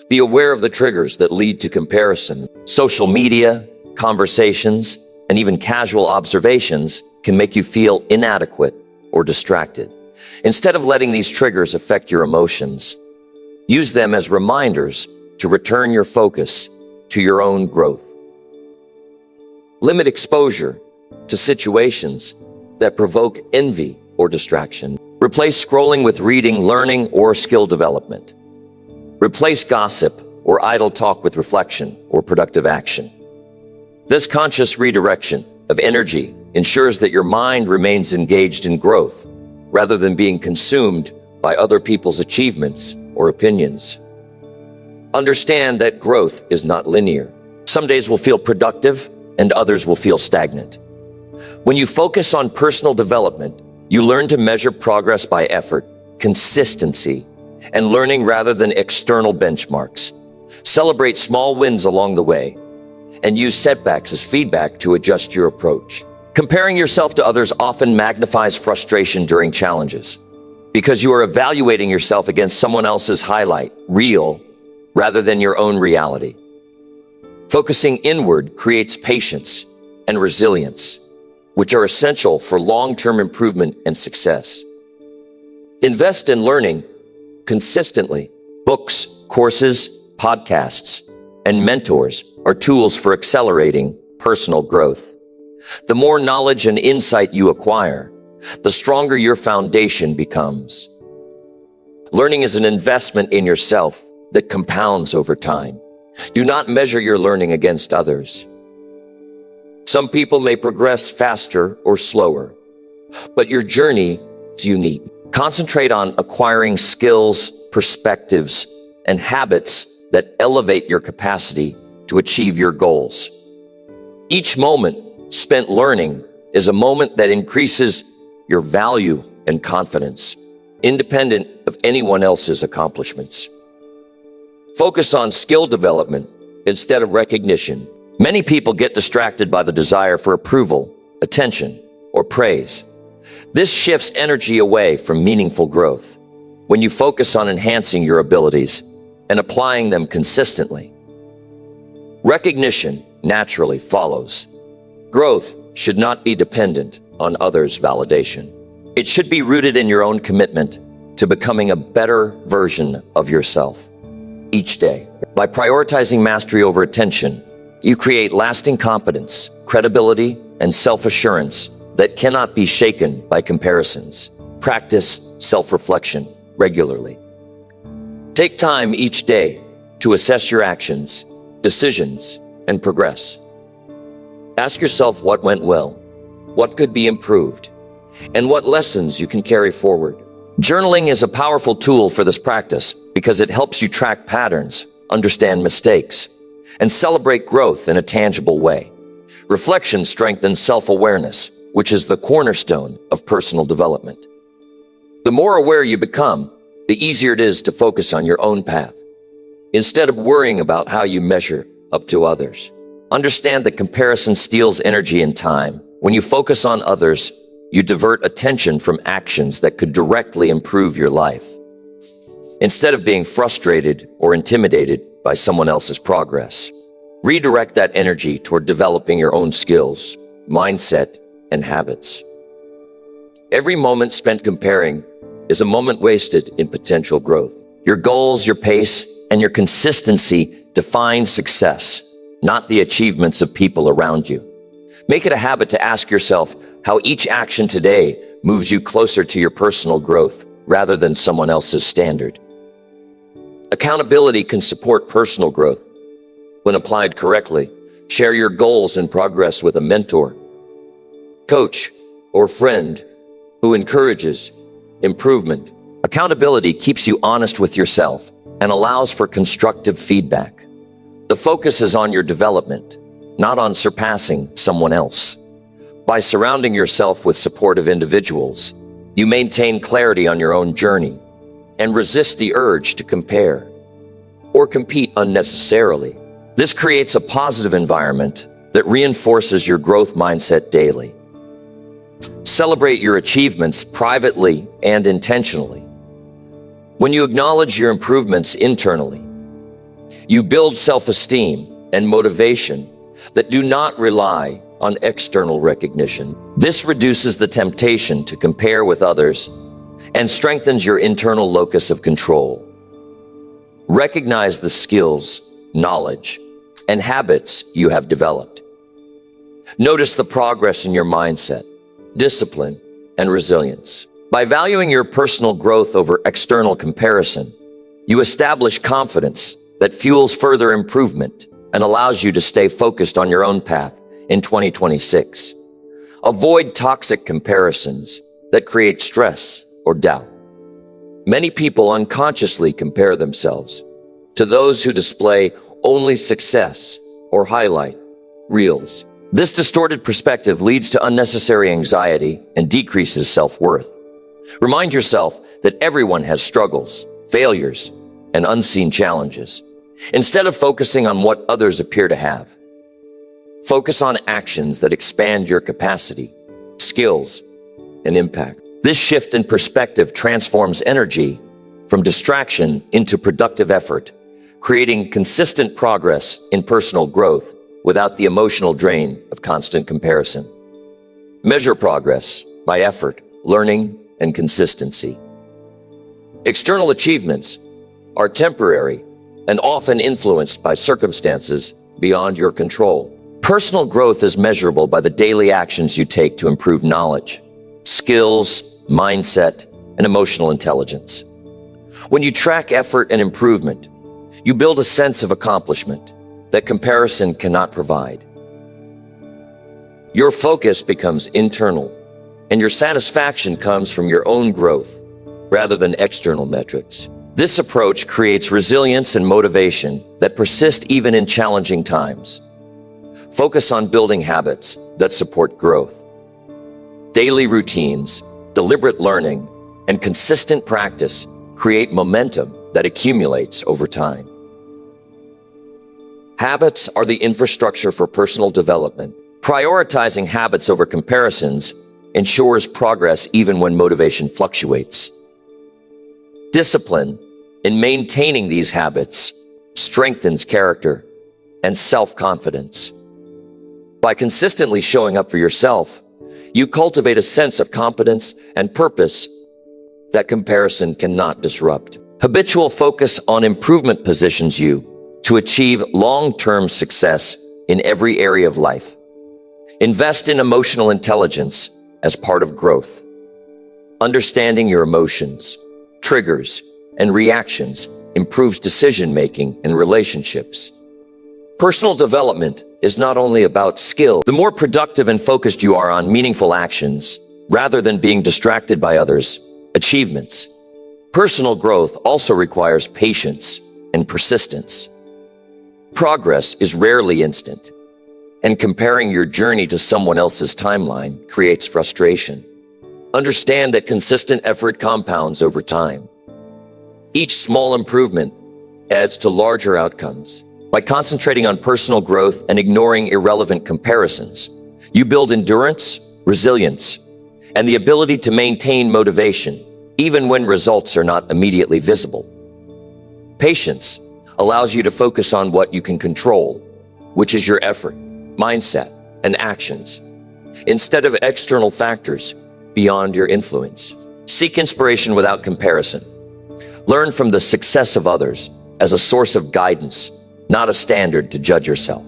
Be aware of the triggers that lead to comparison. Social media, conversations, and even casual observations can make you feel inadequate or distracted. Instead of letting these triggers affect your emotions, use them as reminders to return your focus to your own growth. Limit exposure to situations that provoke envy or distraction. Replace scrolling with reading, learning, or skill development. Replace gossip or idle talk with reflection or productive action. This conscious redirection of energy ensures that your mind remains engaged in growth rather than being consumed by other people's achievements or opinions. Understand that growth is not linear. Some days will feel productive and others will feel stagnant. When you focus on personal development, you learn to measure progress by effort, consistency, and learning rather than external benchmarks. Celebrate small wins along the way and use setbacks as feedback to adjust your approach. Comparing yourself to others often magnifies frustration during challenges because you are evaluating yourself against someone else's highlight reel rather than your own reality. Focusing inward creates patience and resilience, which are essential for long-term improvement and success. Invest in learning consistently. Books, courses, podcasts, and mentors are tools for accelerating personal growth. The more knowledge and insight you acquire, the stronger your foundation becomes. Learning is an investment in yourself that compounds over time. Do not measure your learning against others. Some people may progress faster or slower, but your journey is unique. Concentrate on acquiring skills, perspectives, and habits that elevate your capacity to achieve your goals. Each moment spent learning is a moment that increases your value and confidence, independent of anyone else's accomplishments. Focus on skill development instead of recognition. Many people get distracted by the desire for approval, attention, or praise. This shifts energy away from meaningful growth. When you focus on enhancing your abilities and applying them consistently, recognition naturally follows. Growth should not be dependent on others' validation. It should be rooted in your own commitment to becoming a better version of yourself each day. By prioritizing mastery over attention, you create lasting competence, credibility, and self-assurance that cannot be shaken by comparisons. Practice self-reflection regularly. Take time each day to assess your actions, decisions, and progress. Ask yourself what went well, what could be improved, and what lessons you can carry forward. Journaling is a powerful tool for this practice because it helps you track patterns, understand mistakes, and celebrate growth in a tangible way. Reflection strengthens self-awareness, which is the cornerstone of personal development. The more aware you become, the easier it is to focus on your own path, instead of worrying about how you measure up to others. Understand that comparison steals energy and time. When you focus on others, you divert attention from actions that could directly improve your life. Instead of being frustrated or intimidated by someone else's progress, redirect that energy toward developing your own skills, mindset, and habits. Every moment spent comparing is a moment wasted in potential growth. Your goals, your pace, and your consistency define success, not the achievements of people around you. Make it a habit to ask yourself how each action today moves you closer to your personal growth rather than someone else's standard. Accountability can support personal growth. When applied correctly, share your goals and progress with a mentor, coach, or friend who encourages improvement. Accountability keeps you honest with yourself and allows for constructive feedback. The focus is on your development, not on surpassing someone else. By surrounding yourself with supportive individuals, you maintain clarity on your own journey and resist the urge to compare or compete unnecessarily. This creates a positive environment that reinforces your growth mindset daily. Celebrate your achievements privately and intentionally. When you acknowledge your improvements internally, you build self-esteem and motivation that do not rely on external recognition. This reduces the temptation to compare with others and strengthens your internal locus of control. Recognize the skills, knowledge, and habits you have developed. Notice the progress in your mindset, discipline, and resilience. By valuing your personal growth over external comparison, you establish confidence that fuels further improvement and allows you to stay focused on your own path in 2026. Avoid toxic comparisons that create stress or doubt. Many people unconsciously compare themselves to those who display only success or highlight reels. This distorted perspective leads to unnecessary anxiety and decreases self-worth. Remind yourself that everyone has struggles, failures, and unseen challenges. Instead of focusing on what others appear to have, focus on actions that expand your capacity, skills, and impact. This shift in perspective transforms energy from distraction into productive effort, creating consistent progress in personal growth without the emotional drain of constant comparison. Measure progress by effort, learning, and consistency. External achievements are temporary and often influenced by circumstances beyond your control. Personal growth is measurable by the daily actions you take to improve knowledge, skills, mindset, and emotional intelligence. When you track effort and improvement, you build a sense of accomplishment that comparison cannot provide. Your focus becomes internal, and your satisfaction comes from your own growth rather than external metrics. This approach creates resilience and motivation that persist even in challenging times. Focus on building habits that support growth. Daily routines, deliberate learning, and consistent practice create momentum that accumulates over time. Habits are the infrastructure for personal development. Prioritizing habits over comparisons ensures progress even when motivation fluctuates. Discipline in maintaining these habits strengthens character and self-confidence. By consistently showing up for yourself, You cultivate a sense of competence and purpose that comparison cannot disrupt. Habitual focus on improvement positions you to achieve long-term success in every area of life. Invest in emotional intelligence as part of growth. Understanding your emotions, triggers, and reactions improves decision-making and relationships. Personal development is not only about skill. The more productive and focused you are on meaningful actions, rather than being distracted by others' achievements. Personal growth also requires patience and persistence. Progress is rarely instant, and comparing your journey to someone else's timeline creates frustration. Understand that consistent effort compounds over time. Each small improvement adds to larger outcomes. By concentrating on personal growth and ignoring irrelevant comparisons, you build endurance, resilience, and the ability to maintain motivation, even when results are not immediately visible. Patience allows you to focus on what you can control, which is your effort, mindset, and actions, instead of external factors beyond your influence. Seek inspiration without comparison. Learn from the success of others as a source of guidance, not a standard to judge yourself.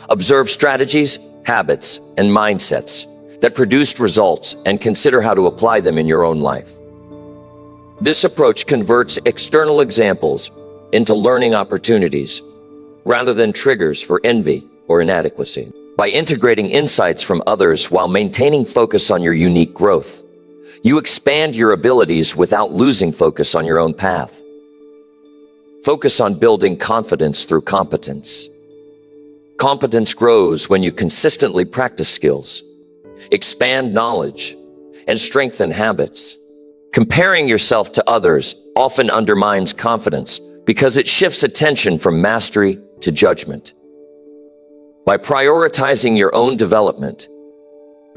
Observe strategies, habits, and mindsets that produced results and consider how to apply them in your own life. This approach converts external examples into learning opportunities rather than triggers for envy or inadequacy. By integrating insights from others while maintaining focus on your unique growth, you expand your abilities without losing focus on your own path. Focus on building confidence through competence. Competence grows when you consistently practice skills, expand knowledge, and strengthen habits. Comparing yourself to others often undermines confidence because it shifts attention from mastery to judgment. By prioritizing your own development,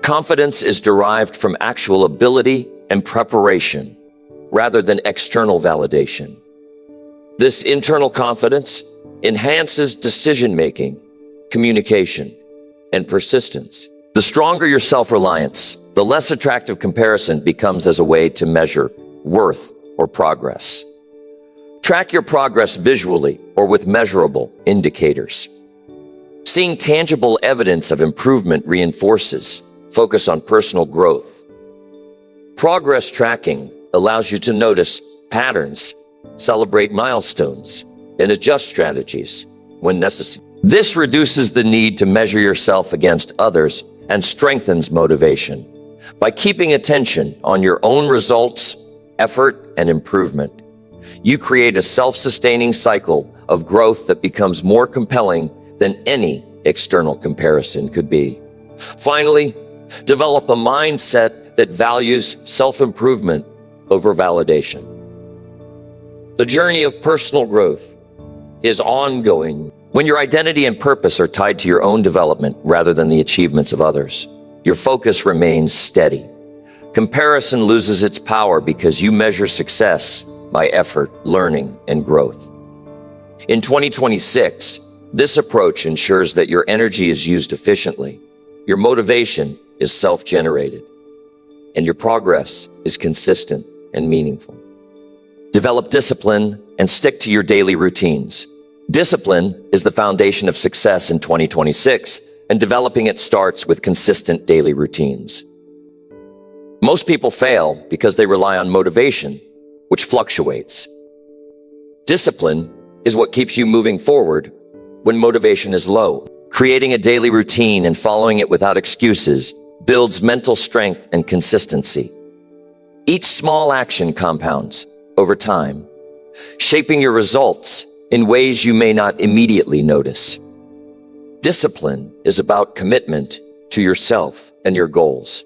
confidence is derived from actual ability and preparation rather than external validation. This internal confidence enhances decision-making, communication, and persistence. The stronger your self-reliance, the less attractive comparison becomes as a way to measure worth or progress. Track your progress visually or with measurable indicators. Seeing tangible evidence of improvement reinforces focus on personal growth. Progress tracking allows you to notice patterns, celebrate milestones, and adjust strategies when necessary. This reduces the need to measure yourself against others and strengthens motivation. By keeping attention on your own results, effort, and improvement, you create a self-sustaining cycle of growth that becomes more compelling than any external comparison could be. Finally, develop a mindset that values self-improvement over validation. The journey of personal growth is ongoing. When your identity and purpose are tied to your own development rather than the achievements of others, your focus remains steady. Comparison loses its power because you measure success by effort, learning, and growth. In 2026, this approach ensures that your energy is used efficiently, your motivation is self-generated, and your progress is consistent and meaningful. Develop discipline and stick to your daily routines. Discipline is the foundation of success in 2026, and developing it starts with consistent daily routines. Most people fail because they rely on motivation, which fluctuates. Discipline is what keeps you moving forward when motivation is low. Creating a daily routine and following it without excuses builds mental strength and consistency. Each small action compounds over time, shaping your results in ways you may not immediately notice. Discipline is about commitment to yourself and your goals.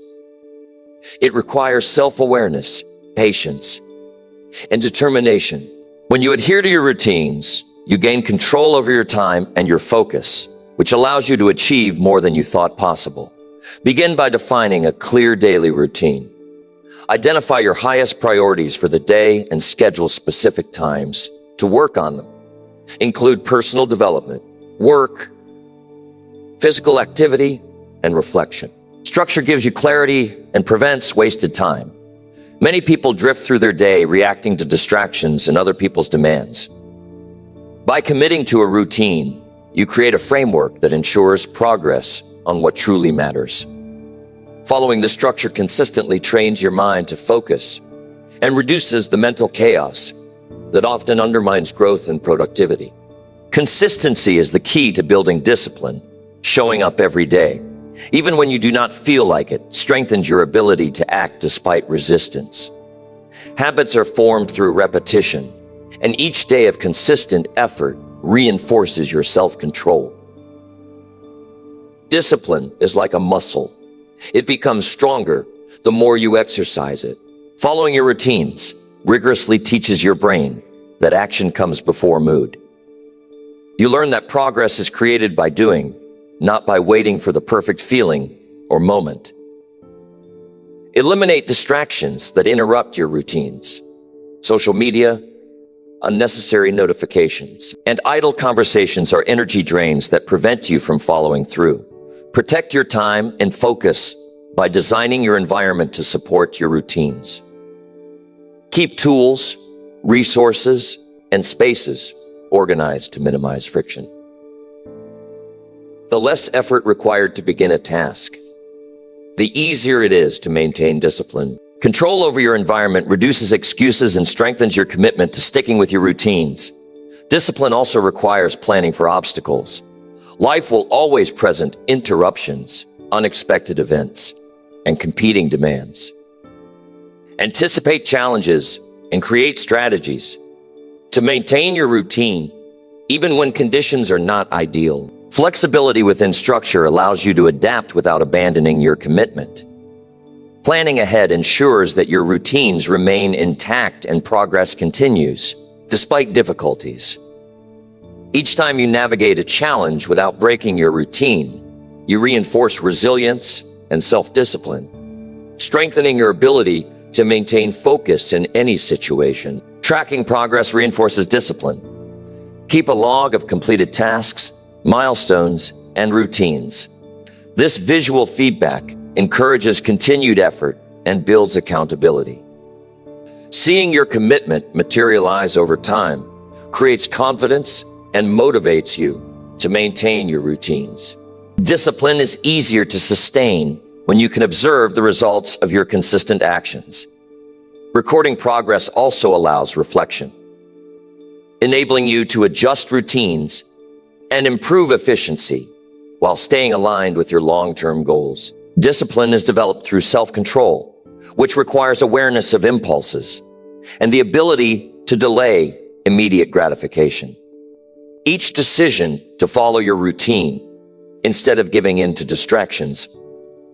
It requires self-awareness, patience, and determination. When you adhere to your routines, you gain control over your time and your focus, which allows you to achieve more than you thought possible. Begin by defining a clear daily routine. Identify your highest priorities for the day and schedule specific times to work on them. Include personal development, work, physical activity, and reflection. Structure gives you clarity and prevents wasted time. Many people drift through their day reacting to distractions and other people's demands. By committing to a routine, you create a framework that ensures progress on what truly matters. Following the structure consistently trains your mind to focus and reduces the mental chaos that often undermines growth and productivity. Consistency is the key to building discipline. Showing up every day, even when you do not feel like it, strengthens your ability to act despite resistance. Habits are formed through repetition, and each day of consistent effort reinforces your self-control. Discipline is like a muscle. It becomes stronger the more you exercise it. Following your routines rigorously teaches your brain that action comes before mood. You learn that progress is created by doing, not by waiting for the perfect feeling or moment. Eliminate distractions that interrupt your routines. Social media, unnecessary notifications, and idle conversations are energy drains that prevent you from following through. Protect your time and focus by designing your environment to support your routines. Keep tools, resources, and spaces organized to minimize friction. The less effort required to begin a task, the easier it is to maintain discipline. Control over your environment reduces excuses and strengthens your commitment to sticking with your routines. Discipline also requires planning for obstacles. Life will always present interruptions, unexpected events, and competing demands. Anticipate challenges and create strategies to maintain your routine, even when conditions are not ideal. Flexibility within structure allows you to adapt without abandoning your commitment. Planning ahead ensures that your routines remain intact and progress continues, despite difficulties. Each time you navigate a challenge without breaking your routine, you reinforce resilience and self-discipline, strengthening your ability to maintain focus in any situation. Tracking progress reinforces discipline. Keep a log of completed tasks, milestones, and routines. This visual feedback encourages continued effort and builds accountability. Seeing your commitment materialize over time creates confidence and motivates you to maintain your routines. Discipline is easier to sustain when you can observe the results of your consistent actions. Recording progress also allows reflection, enabling you to adjust routines and improve efficiency while staying aligned with your long-term goals. Discipline is developed through self-control, which requires awareness of impulses and the ability to delay immediate gratification. Each decision to follow your routine instead of giving in to distractions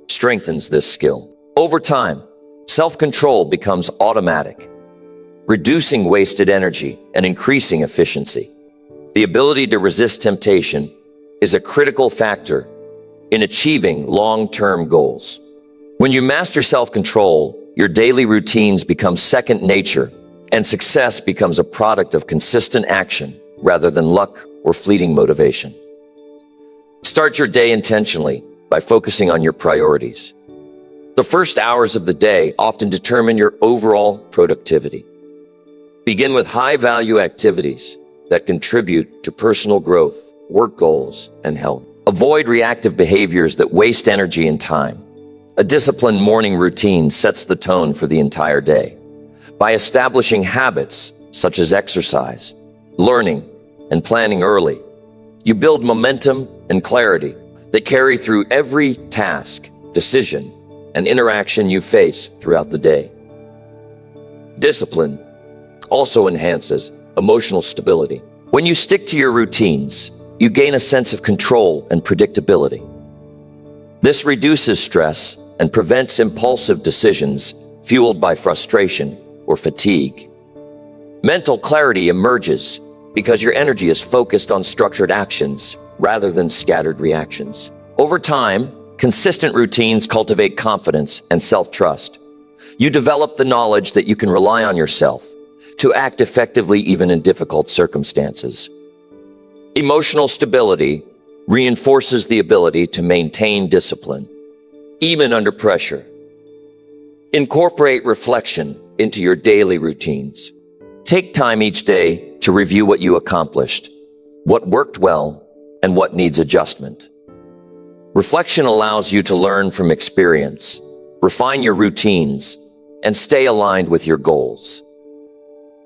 strengthens this skill. Over time, self-control becomes automatic, reducing wasted energy and increasing efficiency. The ability to resist temptation is a critical factor in achieving long-term goals. When you master self-control, your daily routines become second nature, and success becomes a product of consistent action rather than luck or fleeting motivation. Start your day intentionally by focusing on your priorities. The first hours of the day often determine your overall productivity. Begin with high-value activities that contribute to personal growth, work goals, and health. Avoid reactive behaviors that waste energy and time. A disciplined morning routine sets the tone for the entire day. By establishing habits such as exercise, learning, and planning early, you build momentum and clarity that carry through every task, decision, and interaction you face throughout the day. Discipline also enhances emotional stability. When you stick to your routines, you gain a sense of control and predictability. This reduces stress and prevents impulsive decisions fueled by frustration or fatigue. Mental clarity emerges because your energy is focused on structured actions rather than scattered reactions. Over time, consistent routines cultivate confidence and self-trust. You develop the knowledge that you can rely on yourself to act effectively even in difficult circumstances. Emotional stability reinforces the ability to maintain discipline. even under pressure. Incorporate reflection into your daily routines. Take time each day to review what you accomplished, what worked well, and what needs adjustment. Reflection allows you to learn from experience, refine your routines, and stay aligned with your goals.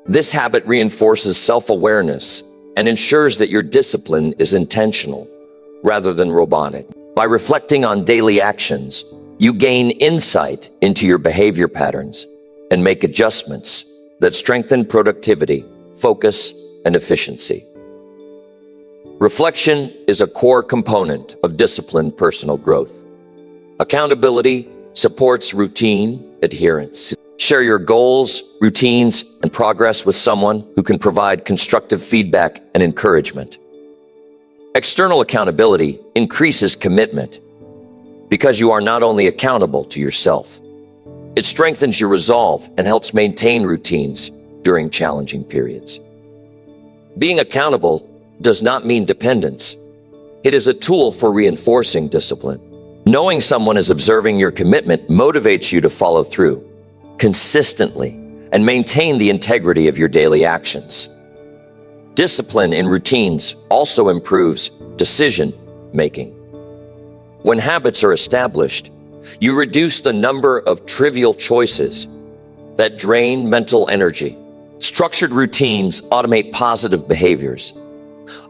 This habit reinforces self-awareness and ensures that your discipline is intentional rather than robotic. By reflecting on daily actions, you gain insight into your behavior patterns and make adjustments that strengthen productivity, focus, and efficiency. Reflection is a core component of disciplined personal growth. Accountability supports routine adherence. Share your goals, routines, and progress with someone who can provide constructive feedback and encouragement. External accountability increases commitment because you are not only accountable to yourself, it strengthens your resolve and helps maintain routines during challenging periods. Being accountable does not mean dependence. It is a tool for reinforcing discipline. Knowing someone is observing your commitment motivates you to follow through consistently and maintain the integrity of your daily actions. Discipline in routines also improves decision-making. When habits are established, you reduce the number of trivial choices that drain mental energy. Structured routines automate positive behaviors,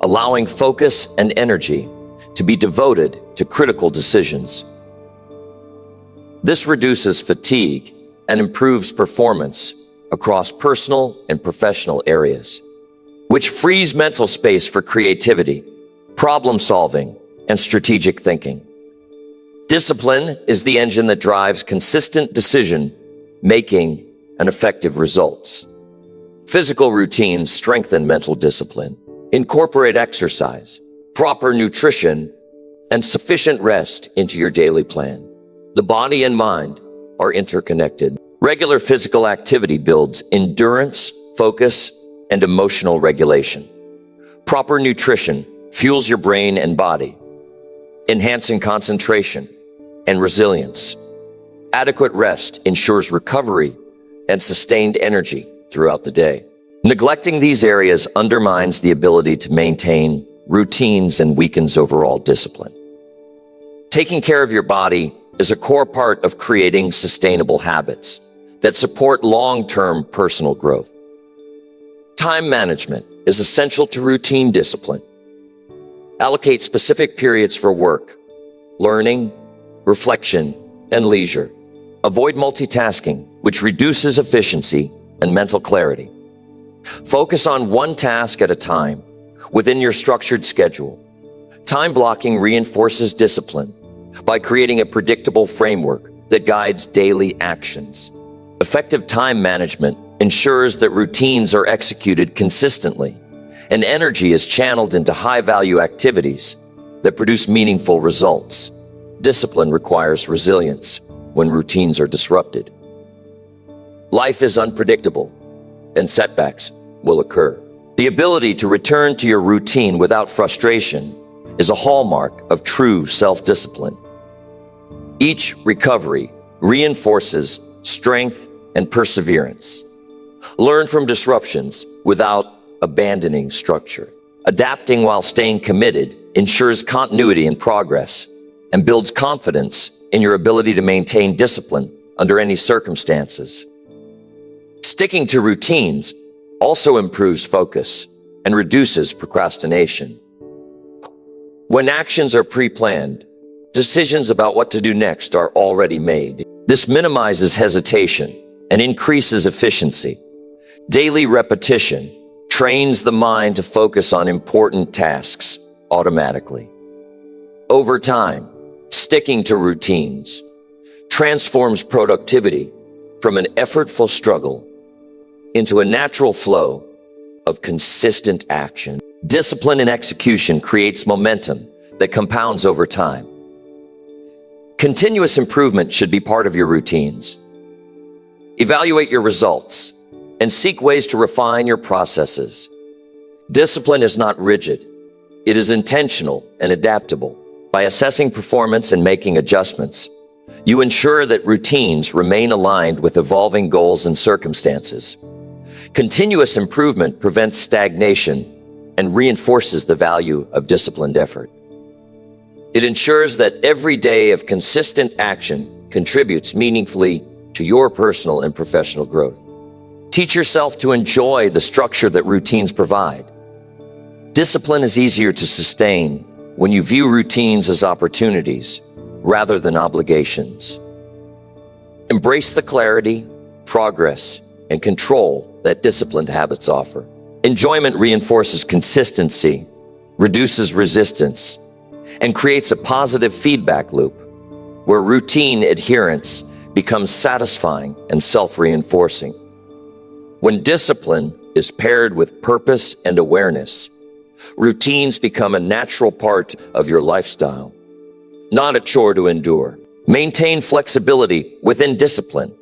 allowing focus and energy to be devoted to critical decisions. This reduces fatigue and improves performance across personal and professional areas, which frees mental space for creativity, problem solving, and strategic thinking. Discipline is the engine that drives consistent decision-making and effective results. Physical routines strengthen mental discipline. Incorporate exercise, proper nutrition, and sufficient rest into your daily plan. The body and mind are interconnected. Regular physical activity builds endurance, focus, and emotional regulation. Proper nutrition fuels your brain and body, enhancing concentration and resilience. Adequate rest ensures recovery and sustained energy throughout the day. Neglecting these areas undermines the ability to maintain routines and weakens overall discipline. Taking care of your body is a core part of creating sustainable habits that support long-term personal growth. Time management is essential to routine discipline. Allocate specific periods for work, learning, reflection, and leisure. Avoid multitasking, which reduces efficiency and mental clarity. Focus on one task at a time within your structured schedule. Time blocking reinforces discipline by creating a predictable framework that guides daily actions. Effective time management ensures that routines are executed consistently and energy is channeled into high-value activities that produce meaningful results. Discipline requires resilience when routines are disrupted. Life is unpredictable, and setbacks will occur. The ability to return to your routine without frustration is a hallmark of true self-discipline. Each recovery reinforces strength and perseverance. Learn from disruptions without abandoning structure. Adapting while staying committed ensures continuity and progress and builds confidence in your ability to maintain discipline under any circumstances. Sticking to routines also improves focus and reduces procrastination. When actions are pre-planned, decisions about what to do next are already made. This minimizes hesitation and increases efficiency. Daily repetition trains the mind to focus on important tasks automatically. Over time, sticking to routines transforms productivity from an effortful struggle into a natural flow of consistent action. Discipline and execution creates momentum that compounds over time. Continuous improvement should be part of your routines. Evaluate your results and seek ways to refine your processes. Discipline is not rigid. It is intentional and adaptable. By assessing performance and making adjustments, You ensure that routines remain aligned with evolving goals and circumstances. Continuous improvement prevents stagnation and reinforces the value of disciplined effort. It ensures that every day of consistent action contributes meaningfully to your personal and professional growth. Teach yourself to enjoy the structure that routines provide. Discipline is easier to sustain when you view routines as opportunities rather than obligations. Embrace the clarity, progress, and control that disciplined habits offer. Enjoyment reinforces consistency, reduces resistance, and creates a positive feedback loop where routine adherence becomes satisfying and self-reinforcing. When discipline is paired with purpose and awareness, routines become a natural part of your lifestyle, not a chore to endure. Maintain flexibility within discipline.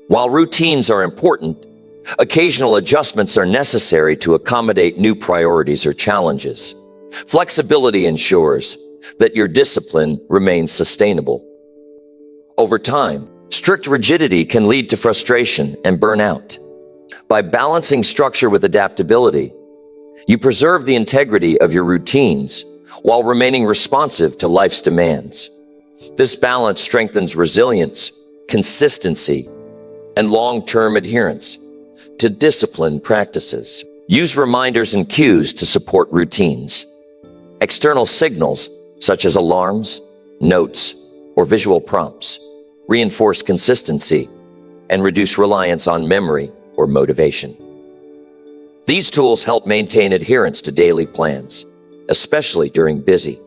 While routines are important, occasional adjustments are necessary to accommodate new priorities or challenges. Flexibility ensures that your discipline remains sustainable. Over time, strict rigidity can lead to frustration and burnout. By balancing structure with adaptability, you preserve the integrity of your routines while remaining responsive to life's demands. This balance strengthens resilience, consistency, and long-term adherence to disciplined practices. Use reminders and cues to support routines. External signals, such as alarms, notes, or visual prompts, reinforce consistency and reduce reliance on memory or motivation. These tools help maintain adherence to daily plans, especially during busy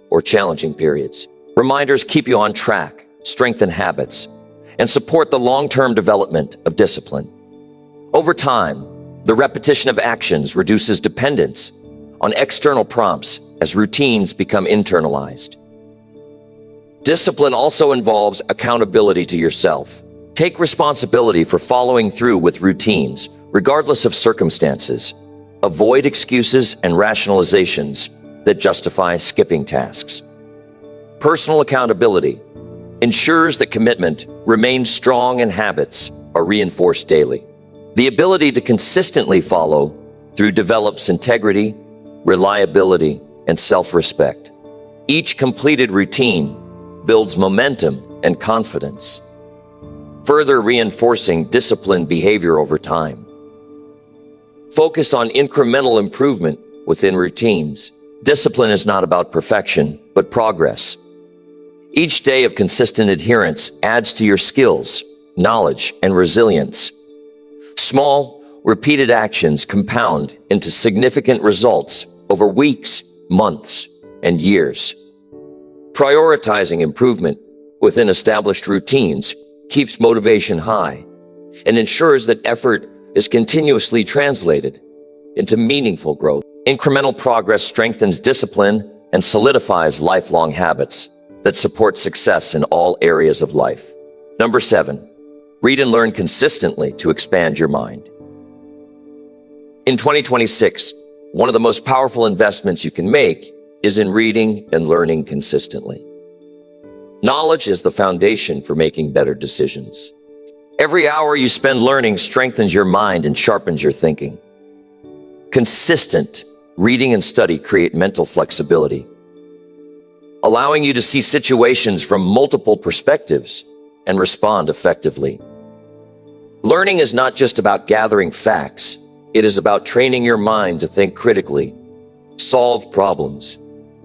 or challenging periods. Reminders keep you on track, strengthen habits, and support the long-term development of discipline. Over time, the repetition of actions reduces dependence on external prompts as routines become internalized. Discipline also involves accountability to yourself. Take responsibility for following through with routines, regardless of circumstances. Avoid excuses and rationalizations that justify skipping tasks. Personal accountability ensures that commitment remains strong and habits are reinforced daily. The ability to consistently follow through develops integrity, reliability, and self-respect. Each completed routine builds momentum and confidence, further reinforcing disciplined behavior over time. Focus on incremental improvement within routines. Discipline is not about perfection, but progress. Each day of consistent adherence adds to your skills, knowledge, and resilience. Small, repeated actions compound into significant results over weeks, months, and years. Prioritizing improvement within established routines keeps motivation high and ensures that effort is continuously translated into meaningful growth. Incremental progress strengthens discipline and solidifies lifelong habits that support success in all areas of life. Number 7, read and learn consistently to expand your mind. In 2026, one of the most powerful investments you can make is in reading and learning consistently. Knowledge is the foundation for making better decisions. Every hour you spend learning strengthens your mind and sharpens your thinking. Consistent reading and study create mental flexibility, allowing you to see situations from multiple perspectives and respond effectively. Learning is not just about gathering facts. It is about training your mind to think critically, solve problems,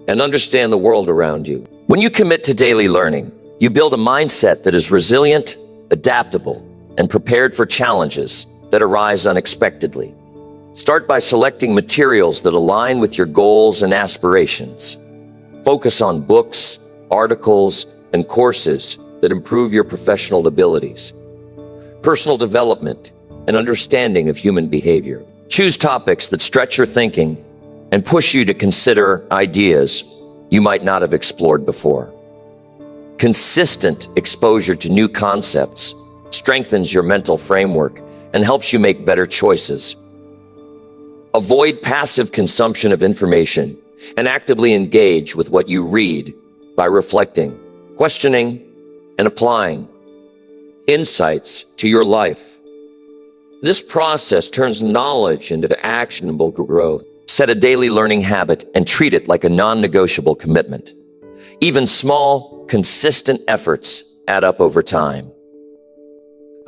and understand the world around you. When you commit to daily learning, you build a mindset that is resilient, adaptable, and prepared for challenges that arise unexpectedly. Start by selecting materials that align with your goals and aspirations. Focus on books, articles, and courses that improve your professional abilities, personal development, and understanding of human behavior. Choose topics that stretch your thinking and push you to consider ideas you might not have explored before. Consistent exposure to new concepts strengthens your mental framework and helps you make better choices. Avoid passive consumption of information and actively engage with what you read by reflecting, questioning, and applying insights to your life. This process turns knowledge into actionable growth. Set a daily learning habit and treat it like a non-negotiable commitment. Even small, consistent efforts add up over time.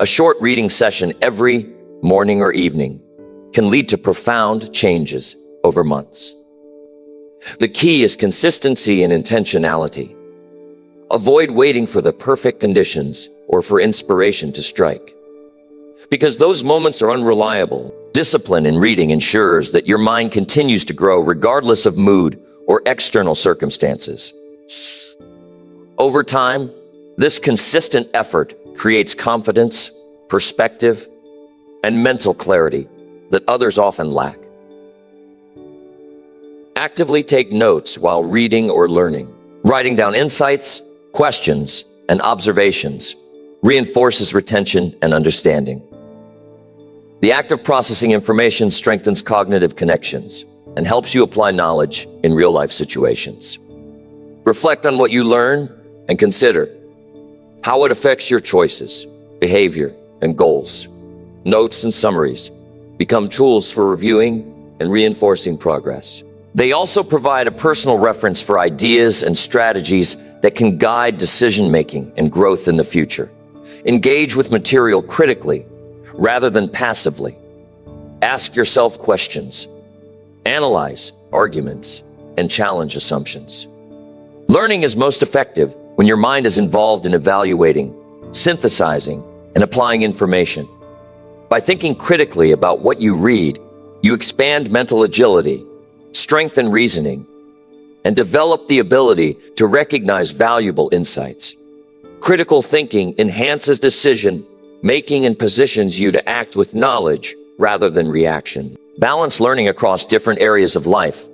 A short reading session every morning or evening can lead to profound changes over months. The key is consistency and intentionality. Avoid waiting for the perfect conditions or for inspiration to strike. Because those moments are unreliable, discipline in reading ensures that your mind continues to grow regardless of mood or external circumstances. Over time, this consistent effort creates confidence, perspective, and mental clarity that others often lack. Actively take notes while reading or learning. Writing down insights, questions, and observations reinforces retention and understanding. The act of processing information strengthens cognitive connections and helps you apply knowledge in real-life situations. Reflect on what you learn and consider how it affects your choices, behavior, and goals. Notes and summaries become tools for reviewing and reinforcing progress. They also provide a personal reference for ideas and strategies that can guide decision-making and growth in the future. Engage with material critically rather than passively. Ask yourself questions. Analyze arguments and challenge assumptions. Learning is most effective when your mind is involved in evaluating, synthesizing, and applying information. By thinking critically about what you read, you expand mental agility, strengthen reasoning, and develop the ability to recognize valuable insights. Critical thinking enhances decision making and positions you to act with knowledge rather than reaction. Balance learning across different areas of life.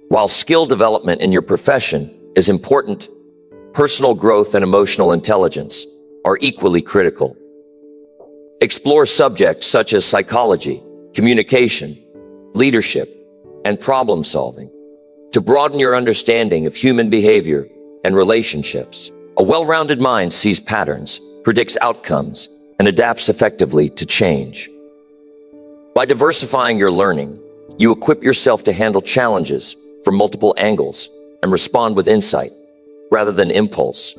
While skill development in your profession is important, personal growth and emotional intelligence are equally critical. Explore subjects such as psychology, communication, leadership, and problem solving to broaden your understanding of human behavior and relationships. A well-rounded mind sees patterns, predicts outcomes, and adapts effectively to change. By diversifying your learning, you equip yourself to handle challenges from multiple angles and respond with insight rather than impulse.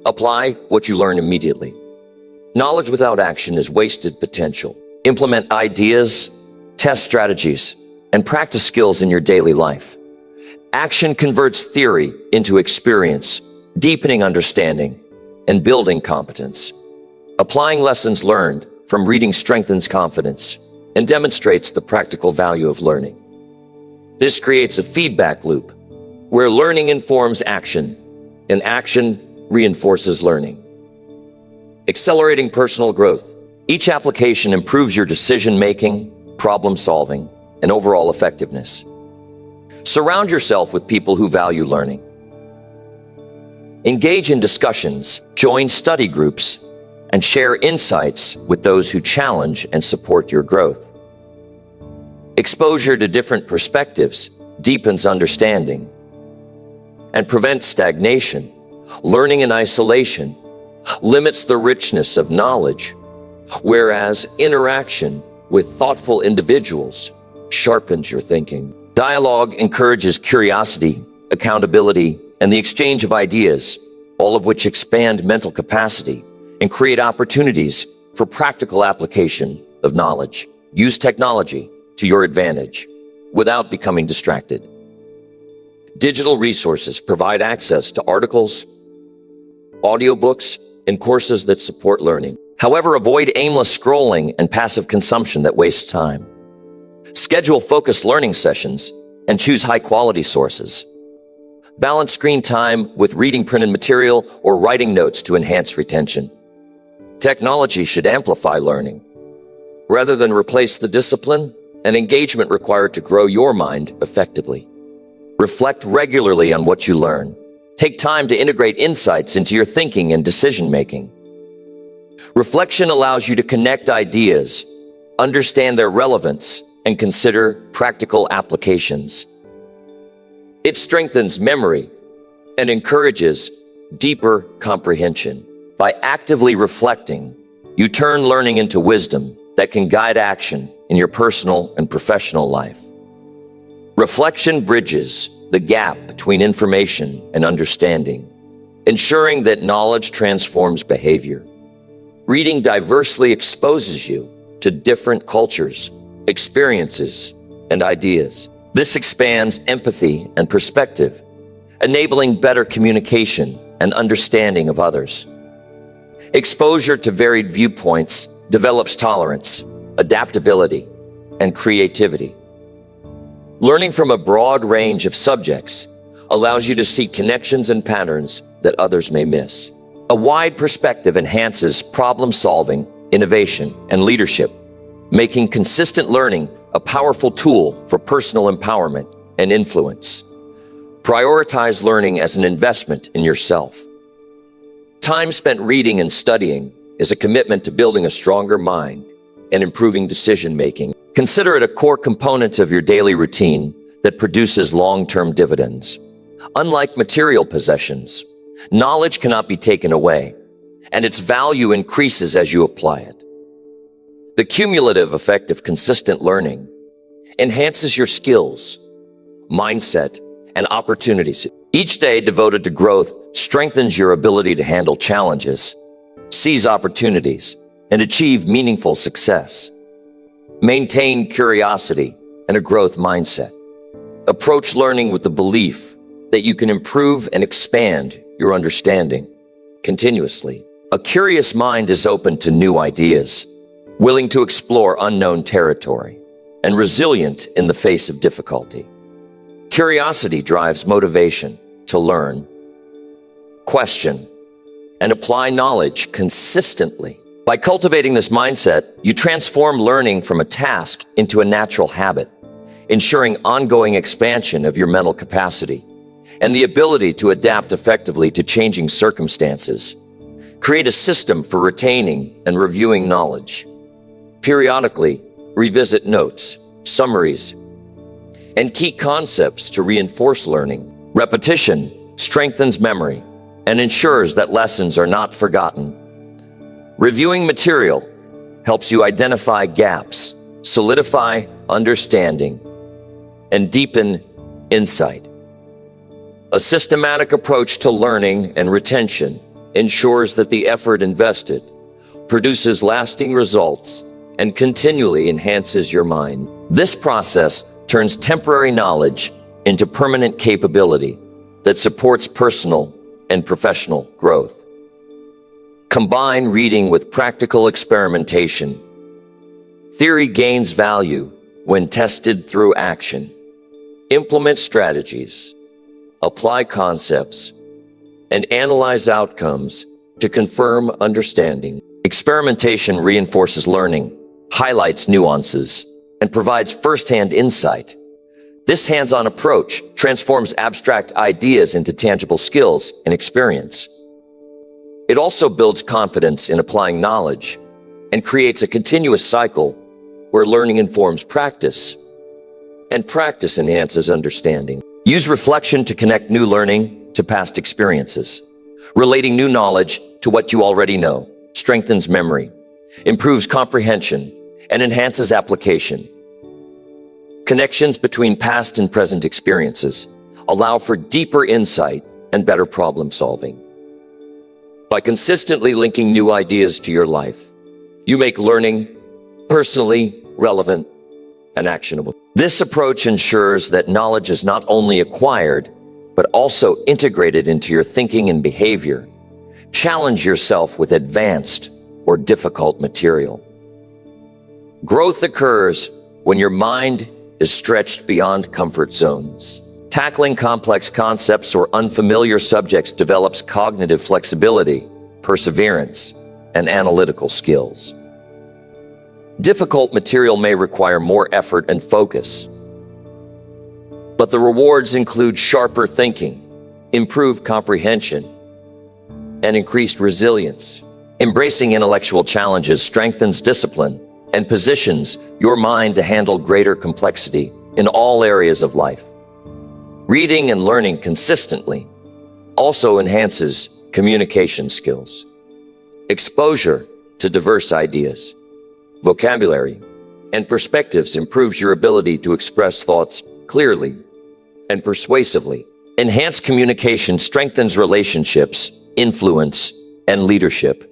Apply what you learn immediately. Knowledge without action is wasted potential. Implement ideas, test strategies, and practice skills in your daily life. Action converts theory into experience, deepening understanding and building competence. Applying lessons learned from reading strengthens confidence and demonstrates the practical value of learning. This creates a feedback loop where learning informs action and action reinforces learning. Accelerating personal growth. Each application improves your decision-making, problem-solving, and overall effectiveness. Surround yourself with people who value learning. Engage in discussions, join study groups, and share insights with those who challenge and support your growth. Exposure to different perspectives deepens understanding and prevents stagnation. Learning in isolation limits the richness of knowledge, whereas interaction with thoughtful individuals sharpens your thinking. Dialogue encourages curiosity, accountability, and the exchange of ideas, all of which expand mental capacity and create opportunities for practical application of knowledge. Use technology to your advantage without becoming distracted. Digital resources provide access to articles, audiobooks, and courses that support learning. However, avoid aimless scrolling and passive consumption that wastes time. Schedule focused learning sessions and choose high-quality sources. Balance screen time with reading printed material or writing notes to enhance retention. Technology should amplify learning rather than replace the discipline and engagement required to grow your mind effectively. Reflect regularly on what you learn. Take time to integrate insights into your thinking and decision-making. Reflection allows you to connect ideas, understand their relevance, and consider practical applications. It strengthens memory and encourages deeper comprehension. By actively reflecting, you turn learning into wisdom that can guide action in your personal and professional life. Reflection bridges the gap between information and understanding, ensuring that knowledge transforms behavior. Reading diversely exposes you to different cultures, experiences, and ideas. This expands empathy and perspective, enabling better communication and understanding of others. Exposure to varied viewpoints develops tolerance, adaptability, and creativity. Learning from a broad range of subjects allows you to see connections and patterns that others may miss. A wide perspective enhances problem-solving, innovation, and leadership, making consistent learning a powerful tool for personal empowerment and influence. Prioritize learning as an investment in yourself. Time spent reading and studying is a commitment to building a stronger mind and improving decision-making. Consider it a core component of your daily routine that produces long-term dividends. Unlike material possessions, knowledge cannot be taken away, and its value increases as you apply it. The cumulative effect of consistent learning enhances your skills, mindset, and opportunities. Each day devoted to growth strengthens your ability to handle challenges, seize opportunities, and achieve meaningful success. Maintain curiosity and a growth mindset. Approach learning with the belief that you can improve and expand your understanding continuously. A curious mind is open to new ideas, willing to explore unknown territory, and resilient in the face of difficulty. Curiosity drives motivation to learn, question, and apply knowledge consistently. By cultivating this mindset, you transform learning from a task into a natural habit, ensuring ongoing expansion of your mental capacity and the ability to adapt effectively to changing circumstances. Create a system for retaining and reviewing knowledge. Periodically, revisit notes, summaries, and key concepts to reinforce learning. Repetition strengthens memory and ensures that lessons are not forgotten. Reviewing material helps you identify gaps, solidify understanding, and deepen insight. A systematic approach to learning and retention ensures that the effort invested produces lasting results and continually enhances your mind. This process turns temporary knowledge into permanent capability that supports personal and professional growth. Combine reading with practical experimentation. Theory gains value when tested through action. Implement strategies, apply concepts, and analyze outcomes to confirm understanding. Experimentation reinforces learning, highlights nuances, and provides first-hand insight. This hands-on approach transforms abstract ideas into tangible skills and experience. It also builds confidence in applying knowledge and creates a continuous cycle where learning informs practice and practice enhances understanding. Use reflection to connect new learning to past experiences. Relating new knowledge to what you already know strengthens memory, improves comprehension, and enhances application. Connections between past and present experiences allow for deeper insight and better problem solving. By consistently linking new ideas to your life, you make learning personally relevant and actionable. This approach ensures that knowledge is not only acquired, but also integrated into your thinking and behavior. Challenge yourself with advanced or difficult material. Growth occurs when your mind is stretched beyond comfort zones. Tackling complex concepts or unfamiliar subjects develops cognitive flexibility, perseverance, and analytical skills. Difficult material may require more effort and focus, but the rewards include sharper thinking, improved comprehension, and increased resilience. Embracing intellectual challenges strengthens discipline and positions your mind to handle greater complexity in all areas of life. Reading and learning consistently also enhances communication skills. Exposure to diverse ideas, vocabulary, and perspectives improves your ability to express thoughts clearly and persuasively. Enhanced communication strengthens relationships, influence, and leadership.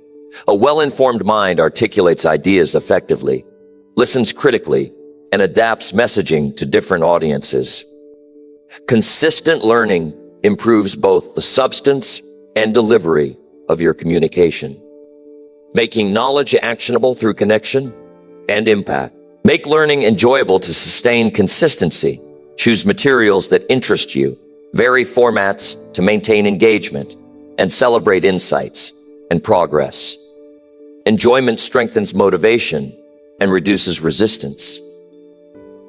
A well-informed mind articulates ideas effectively, listens critically, and adapts messaging to different audiences. Consistent learning improves both the substance and delivery of your communication, making knowledge actionable through connection and impact. Make learning enjoyable to sustain consistency. Choose materials that interest you, vary formats to maintain engagement, and celebrate insights and progress. Enjoyment strengthens motivation and reduces resistance.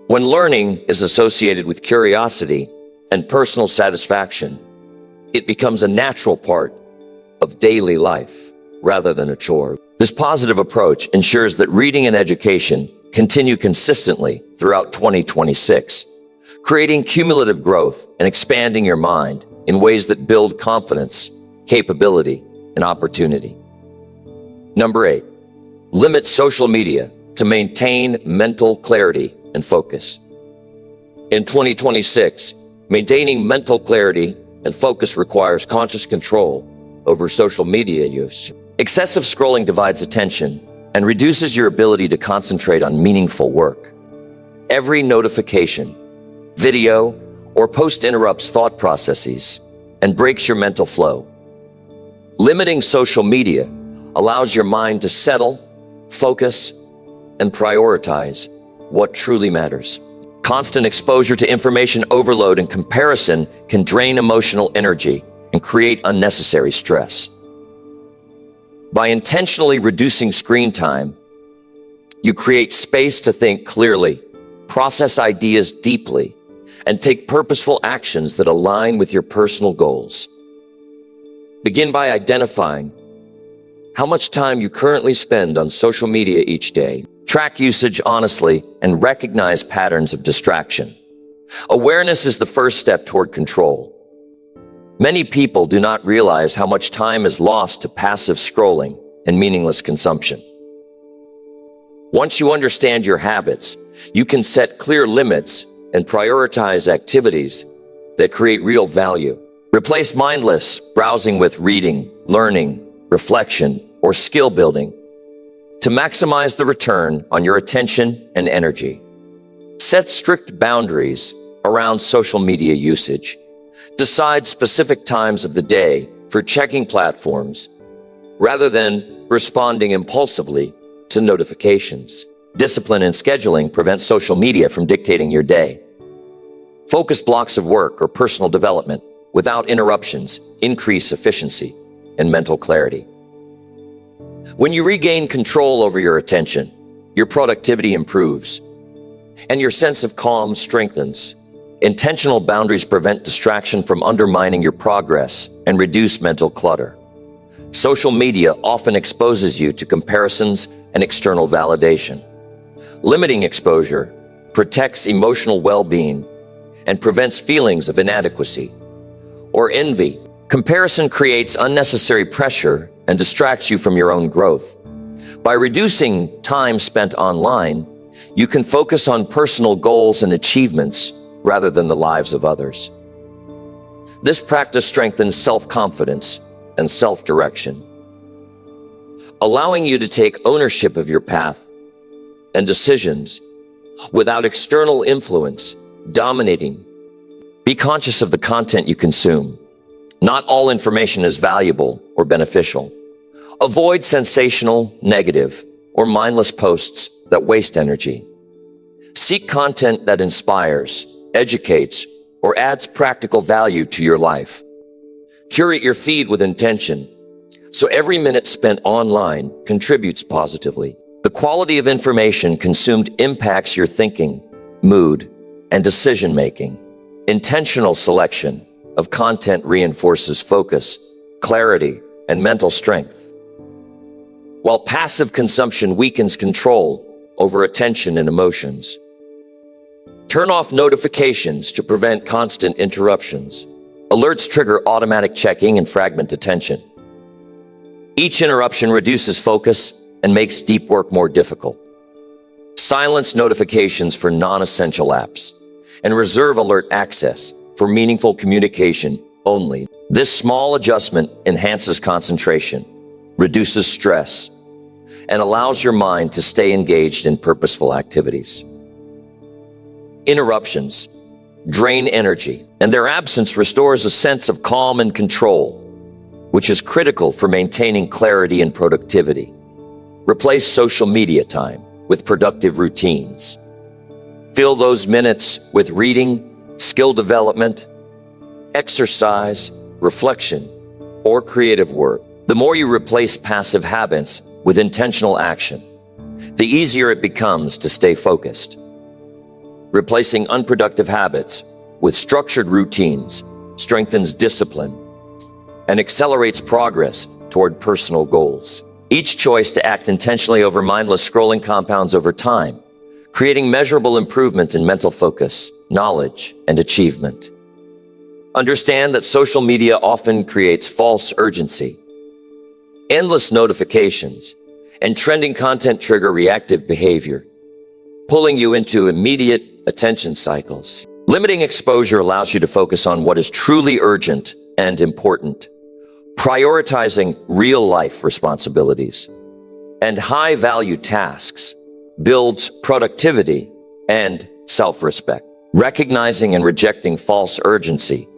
When learning is associated with curiosity and personal satisfaction, it becomes a natural part of daily life rather than a chore. This positive approach ensures that reading and education continue consistently throughout 2026, creating cumulative growth and expanding your mind in ways that build confidence, capability, and opportunity. Number 8, limit social media to maintain mental clarity and focus. In 2026, maintaining mental clarity and focus requires conscious control over social media use. Excessive scrolling divides attention and reduces your ability to concentrate on meaningful work. Every notification, video, or post interrupts thought processes and breaks your mental flow. Limiting social media allows your mind to settle, focus, and prioritize what truly matters. Constant exposure to information overload and comparison can drain emotional energy and create unnecessary stress. By intentionally reducing screen time, you create space to think clearly, process ideas deeply, and take purposeful actions that align with your personal goals. Begin by identifying how much time you currently spend on social media each day. Track usage honestly and recognize patterns of distraction. Awareness is the first step toward control. Many people do not realize how much time is lost to passive scrolling and meaningless consumption. Once you understand your habits, you can set clear limits and prioritize activities that create real value. Replace mindless browsing with reading, learning, reflection, or skill building to maximize the return on your attention and energy. Set strict boundaries around social media usage. Decide specific times of the day for checking platforms rather than responding impulsively to notifications. Discipline and scheduling prevent social media from dictating your day. Focus blocks of work or personal development without interruptions increase efficiency and mental clarity. When you regain control over your attention, your productivity improves and your sense of calm strengthens. Intentional boundaries prevent distraction from undermining your progress and reduce mental clutter. Social media often exposes you to comparisons and external validation. Limiting exposure protects emotional well-being and prevents feelings of inadequacy or envy. Comparison creates unnecessary pressure and distracts you from your own growth. By reducing time spent online, you can focus on personal goals and achievements rather than the lives of others. This practice strengthens self-confidence and self-direction, allowing you to take ownership of your path and decisions without external influence dominating. Be conscious of the content you consume. Not all information is valuable or beneficial. Avoid sensational, negative, or mindless posts that waste energy. Seek content that inspires, educates, or adds practical value to your life. Curate your feed with intention, so every minute spent online contributes positively. The quality of information consumed impacts your thinking, mood, and decision-making. Intentional selection of content reinforces focus, clarity, and mental strength, while passive consumption weakens control over attention and emotions. Turn off notifications to prevent constant interruptions. Alerts trigger automatic checking and fragment attention. Each interruption reduces focus and makes deep work more difficult. Silence notifications for non-essential apps and reserve alert access for meaningful communication only. This small adjustment enhances concentration, reduces stress, and allows your mind to stay engaged in purposeful activities. Interruptions drain energy, and their absence restores a sense of calm and control, which is critical for maintaining clarity and productivity. Replace social media time with productive routines. Fill those minutes with reading, skill development, exercise, reflection, or creative work. The more you replace passive habits with intentional action, the easier it becomes to stay focused. Replacing unproductive habits with structured routines strengthens discipline and accelerates progress toward personal goals. Each choice to act intentionally over mindless scrolling compounds over time, creating measurable improvements in mental focus, knowledge, and achievement. Understand that social media often creates false urgency. Endless notifications and trending content trigger reactive behavior, pulling you into immediate attention cycles. Limiting exposure allows you to focus on what is truly urgent and important, prioritizing real-life responsibilities and high-value tasks builds productivity and self-respect. Recognizing and rejecting false urgency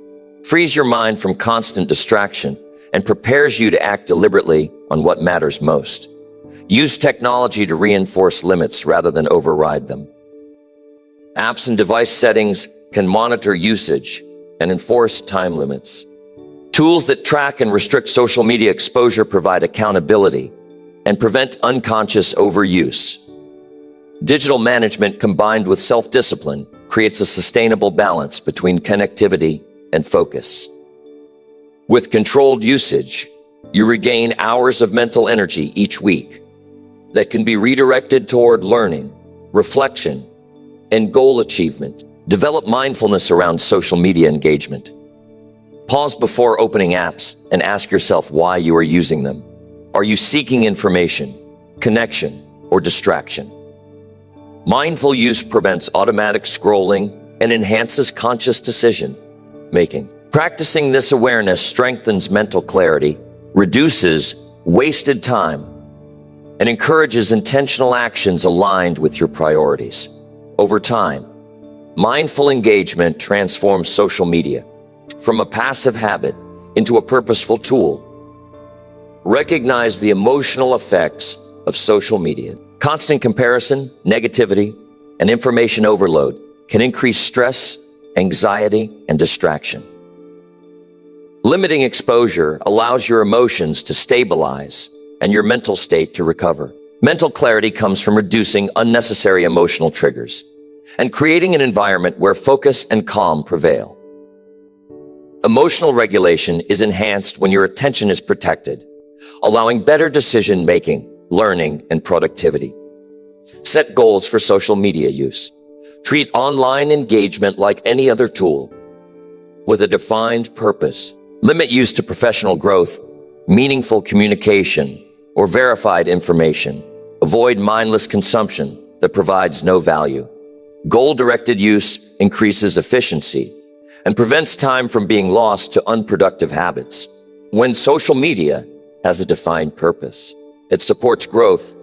frees your mind from constant distraction and prepares you to act deliberately on what matters most. Use technology to reinforce limits rather than override them. Apps and device settings can monitor usage and enforce time limits. Tools that track and restrict social media exposure provide accountability and prevent unconscious overuse. Digital management combined with self-discipline creates a sustainable balance between connectivity and focus. With controlled usage, you regain hours of mental energy each week that can be redirected toward learning, reflection, and goal achievement. Develop mindfulness around social media engagement. Pause before opening apps and ask yourself why you are using them. Are you seeking information, connection, or distraction? Mindful use prevents automatic scrolling and enhances conscious decision making. Practicing this awareness strengthens mental clarity, reduces wasted time, and encourages intentional actions aligned with your priorities. Over time, mindful engagement transforms social media from a passive habit into a purposeful tool. Recognize the emotional effects of social media. Constant comparison, negativity, and information overload can increase stress, anxiety, and distraction. Limiting exposure allows your emotions to stabilize and your mental state to recover. Mental clarity comes from reducing unnecessary emotional triggers and creating an environment where focus and calm prevail. Emotional regulation is enhanced when your attention is protected, allowing better decision-making, learning, and productivity. Set goals for social media use. Treat online engagement like any other tool with a defined purpose. Limit use to professional growth, meaningful communication, or verified information. Avoid mindless consumption that provides no value. Goal-directed use increases efficiency and prevents time from being lost to unproductive habits. When social media has a defined purpose, it supports growth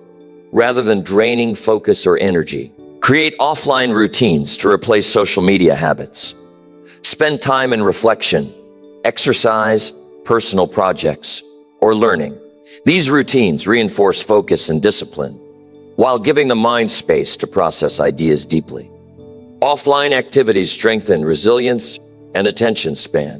rather than draining focus or energy. Create offline routines to replace social media habits. Spend time in reflection, exercise, personal projects, or learning. These routines reinforce focus and discipline, while giving the mind space to process ideas deeply. Offline activities strengthen resilience and attention span,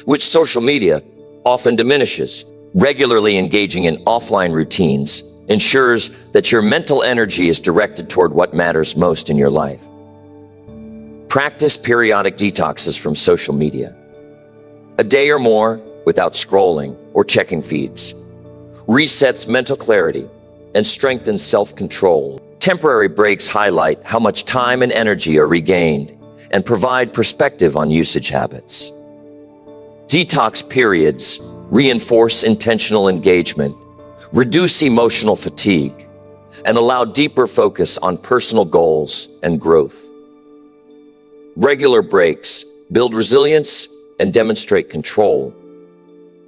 which social media often diminishes. Regularly engaging in offline routines ensures that your mental energy is directed toward what matters most in your life. Practice periodic detoxes from social media. A day or more without scrolling or checking feeds resets mental clarity and strengthens self-control. Temporary breaks highlight how much time and energy are regained and provide perspective on usage habits. Detox periods reinforce intentional engagement reduce emotional fatigue, and allow deeper focus on personal goals and growth. Regular breaks build resilience and demonstrate control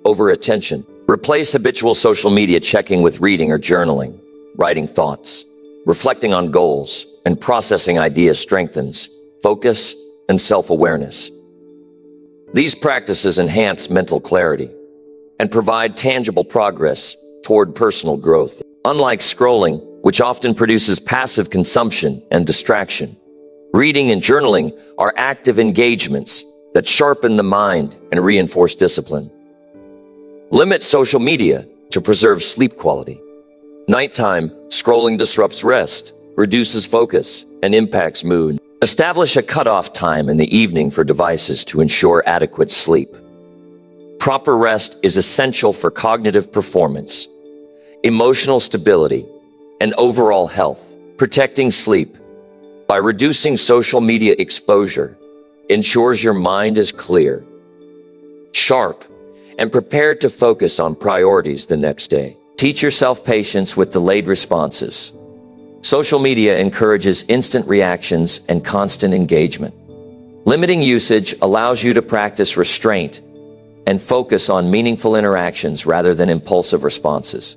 over attention. Replace habitual social media checking with reading or journaling. Writing thoughts, reflecting on goals, and processing ideas strengthens focus and self-awareness. These practices enhance mental clarity and provide tangible progress toward personal growth. Unlike scrolling, which often produces passive consumption and distraction, reading and journaling are active engagements that sharpen the mind and reinforce discipline. Limit social media to preserve sleep quality. Nighttime scrolling disrupts rest, reduces focus, and impacts mood. Establish a cutoff time in the evening for devices to ensure adequate sleep. Proper rest is essential for cognitive performance, emotional stability, and overall health. Protecting sleep by reducing social media exposure ensures your mind is clear, sharp, and prepared to focus on priorities the next day. Teach yourself patience with delayed responses. Social media encourages instant reactions and constant engagement. Limiting usage allows you to practice restraint and focus on meaningful interactions rather than impulsive responses.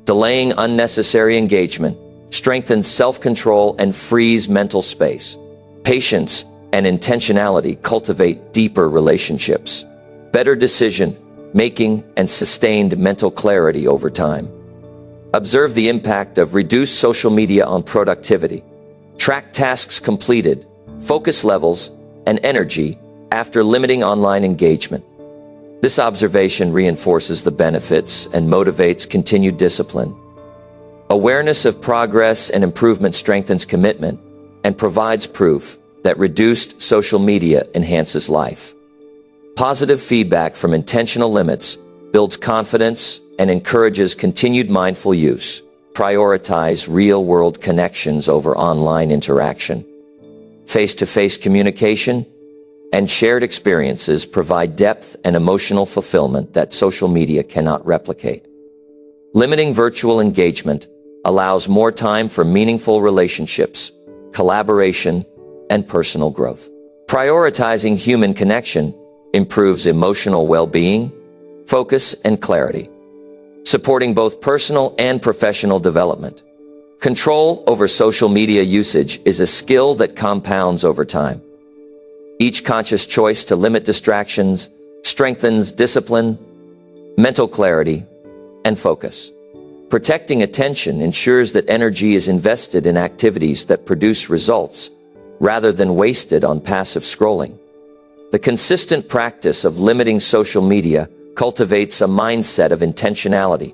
Delaying unnecessary engagement strengthens self-control and frees mental space. Patience and intentionality cultivate deeper relationships, better decision-making, and sustained mental clarity over time. Observe the impact of reduced social media on productivity. Track tasks completed, focus levels, and energy after limiting online engagement. This observation reinforces the benefits and motivates continued discipline. Awareness of progress and improvement strengthens commitment and provides proof that reduced social media enhances life. Positive feedback from intentional limits builds confidence and encourages continued mindful use. Prioritize real-world connections over online interaction. Face-to-face communication and shared experiences provide depth and emotional fulfillment that social media cannot replicate. Limiting virtual engagement allows more time for meaningful relationships, collaboration, and personal growth. Prioritizing human connection improves emotional well-being, focus, and clarity, supporting both personal and professional development. Control over social media usage is a skill that compounds over time. Each conscious choice to limit distractions strengthens discipline, mental clarity, and focus. Protecting attention ensures that energy is invested in activities that produce results rather than wasted on passive scrolling. The consistent practice of limiting social media cultivates a mindset of intentionality,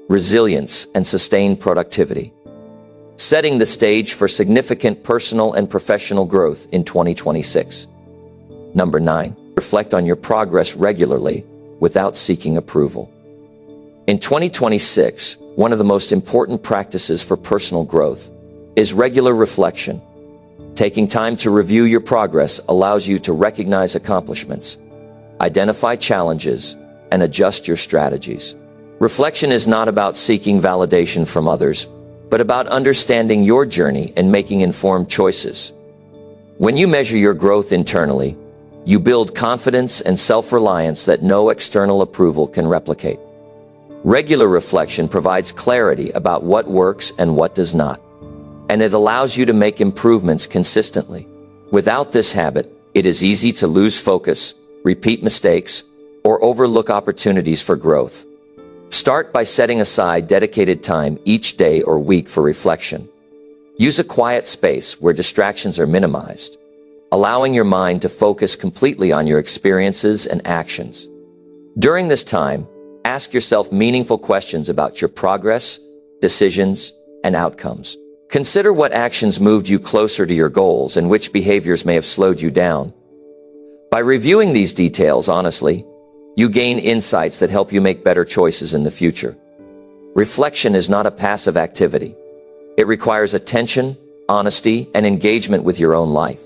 resilience, and sustained productivity, setting the stage for significant personal and professional growth in 2026. Number 9, reflect on your progress regularly without seeking approval. In 2026, one of the most important practices for personal growth is regular reflection. Taking time to review your progress allows you to recognize accomplishments, identify challenges, and adjust your strategies. Reflection is not about seeking validation from others, but about understanding your journey and making informed choices. When you measure your growth internally, you build confidence and self-reliance that no external approval can replicate. Regular reflection provides clarity about what works and what does not, and it allows you to make improvements consistently. Without this habit, it is easy to lose focus, repeat mistakes, or overlook opportunities for growth. Start by setting aside dedicated time each day or week for reflection. Use a quiet space where distractions are minimized, allowing your mind to focus completely on your experiences and actions. During this time, ask yourself meaningful questions about your progress, decisions, and outcomes. Consider what actions moved you closer to your goals and which behaviors may have slowed you down. By reviewing these details honestly, you gain insights that help you make better choices in the future. Reflection is not a passive activity. It requires attention, honesty, and engagement with your own life.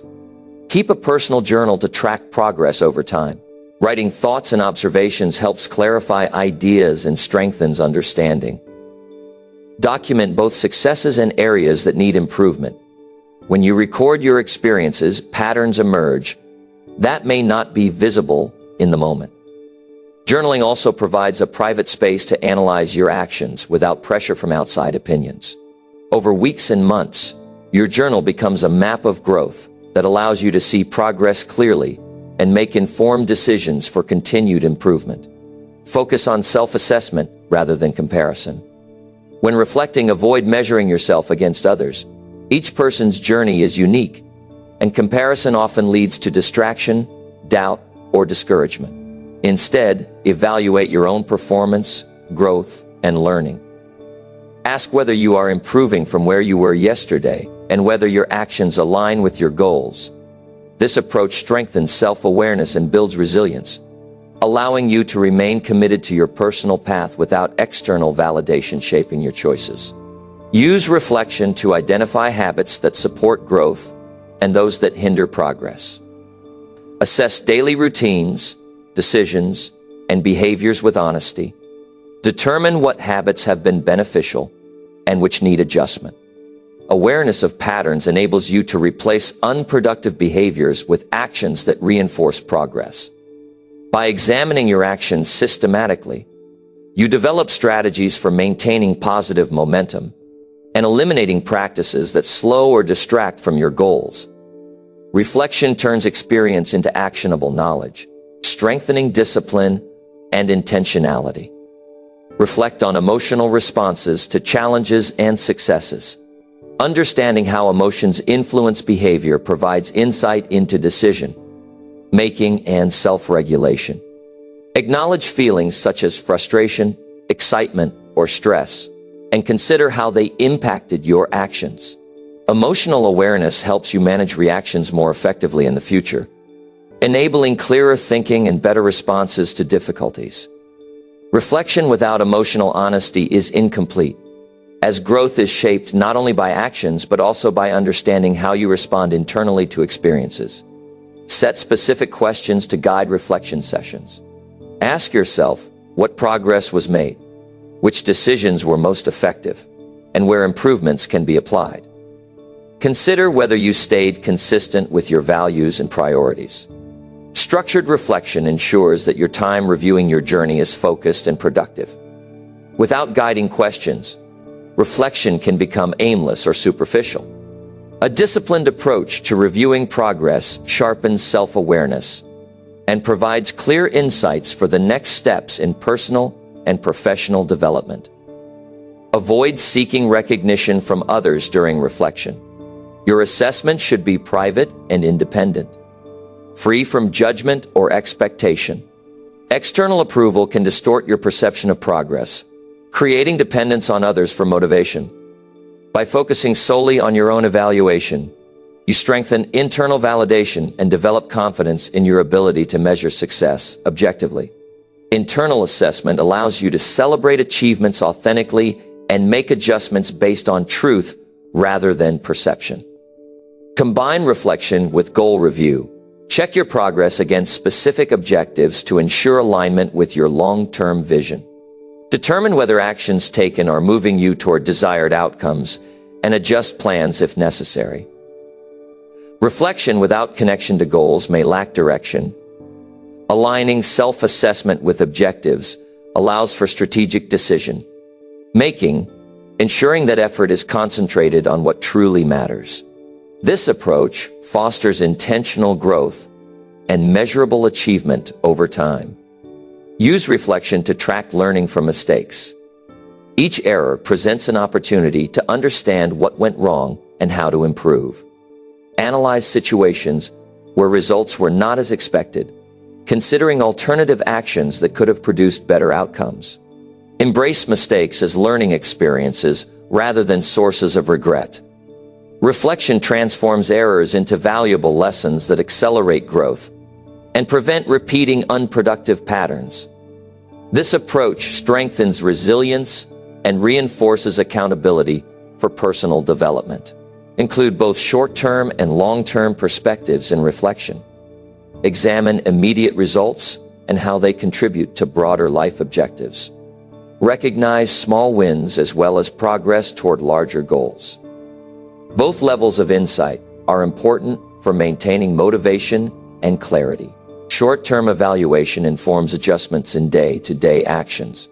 Keep a personal journal to track progress over time. Writing thoughts and observations helps clarify ideas and strengthens understanding. Document both successes and areas that need improvement. When you record your experiences, patterns emerge that may not be visible in the moment. Journaling also provides a private space to analyze your actions without pressure from outside opinions. Over weeks and months, your journal becomes a map of growth that allows you to see progress clearly and make informed decisions for continued improvement. Focus on self-assessment rather than comparison. When reflecting, avoid measuring yourself against others. Each person's journey is unique, and comparison often leads to distraction, doubt, or discouragement. Instead, evaluate your own performance, growth, and learning. Ask whether you are improving from where you were yesterday and whether your actions align with your goals. This approach strengthens self-awareness and builds resilience, allowing you to remain committed to your personal path without external validation shaping your choices. Use reflection to identify habits that support growth and those that hinder progress. Assess daily routines, decisions, and behaviors with honesty. Determine what habits have been beneficial and which need adjustment. Awareness of patterns enables you to replace unproductive behaviors with actions that reinforce progress. By examining your actions systematically, you develop strategies for maintaining positive momentum and eliminating practices that slow or distract from your goals. Reflection turns experience into actionable knowledge, strengthening discipline and intentionality. Reflect on emotional responses to challenges and successes. Understanding how emotions influence behavior provides insight into decision-making and self-regulation. Acknowledge feelings such as frustration, excitement, or stress, and consider how they impacted your actions. Emotional awareness helps you manage reactions more effectively in the future, enabling clearer thinking and better responses to difficulties. Reflection without emotional honesty is incomplete, as growth is shaped not only by actions but also by understanding how you respond internally to experiences. Set specific questions to guide reflection sessions. Ask yourself what progress was made, which decisions were most effective, and where improvements can be applied. Consider whether you stayed consistent with your values and priorities. Structured reflection ensures that your time reviewing your journey is focused and productive. Without guiding questions, reflection can become aimless or superficial. A disciplined approach to reviewing progress sharpens self-awareness and provides clear insights for the next steps in personal and professional development. Avoid seeking recognition from others during reflection. Your assessment should be private and independent, free from judgment or expectation. External approval can distort your perception of progress, creating dependence on others for motivation. By focusing solely on your own evaluation, you strengthen internal validation and develop confidence in your ability to measure success objectively. Internal assessment allows you to celebrate achievements authentically and make adjustments based on truth rather than perception. Combine reflection with goal review. Check your progress against specific objectives to ensure alignment with your long-term vision. Determine whether actions taken are moving you toward desired outcomes and adjust plans if necessary. Reflection without connection to goals may lack direction. Aligning self-assessment with objectives allows for strategic decision-making, ensuring that effort is concentrated on what truly matters. This approach fosters intentional growth and measurable achievement over time. Use reflection to track learning from mistakes. Each error presents an opportunity to understand what went wrong and how to improve. Analyze situations where results were not as expected, considering alternative actions that could have produced better outcomes. Embrace mistakes as learning experiences rather than sources of regret. Reflection transforms errors into valuable lessons that accelerate growth and prevent repeating unproductive patterns. This approach strengthens resilience and reinforces accountability for personal development. Include both short-term and long-term perspectives in reflection. Examine immediate results and how they contribute to broader life objectives. Recognize small wins as well as progress toward larger goals. Both levels of insight are important for maintaining motivation and clarity. Short-term evaluation informs adjustments in day-to-day actions,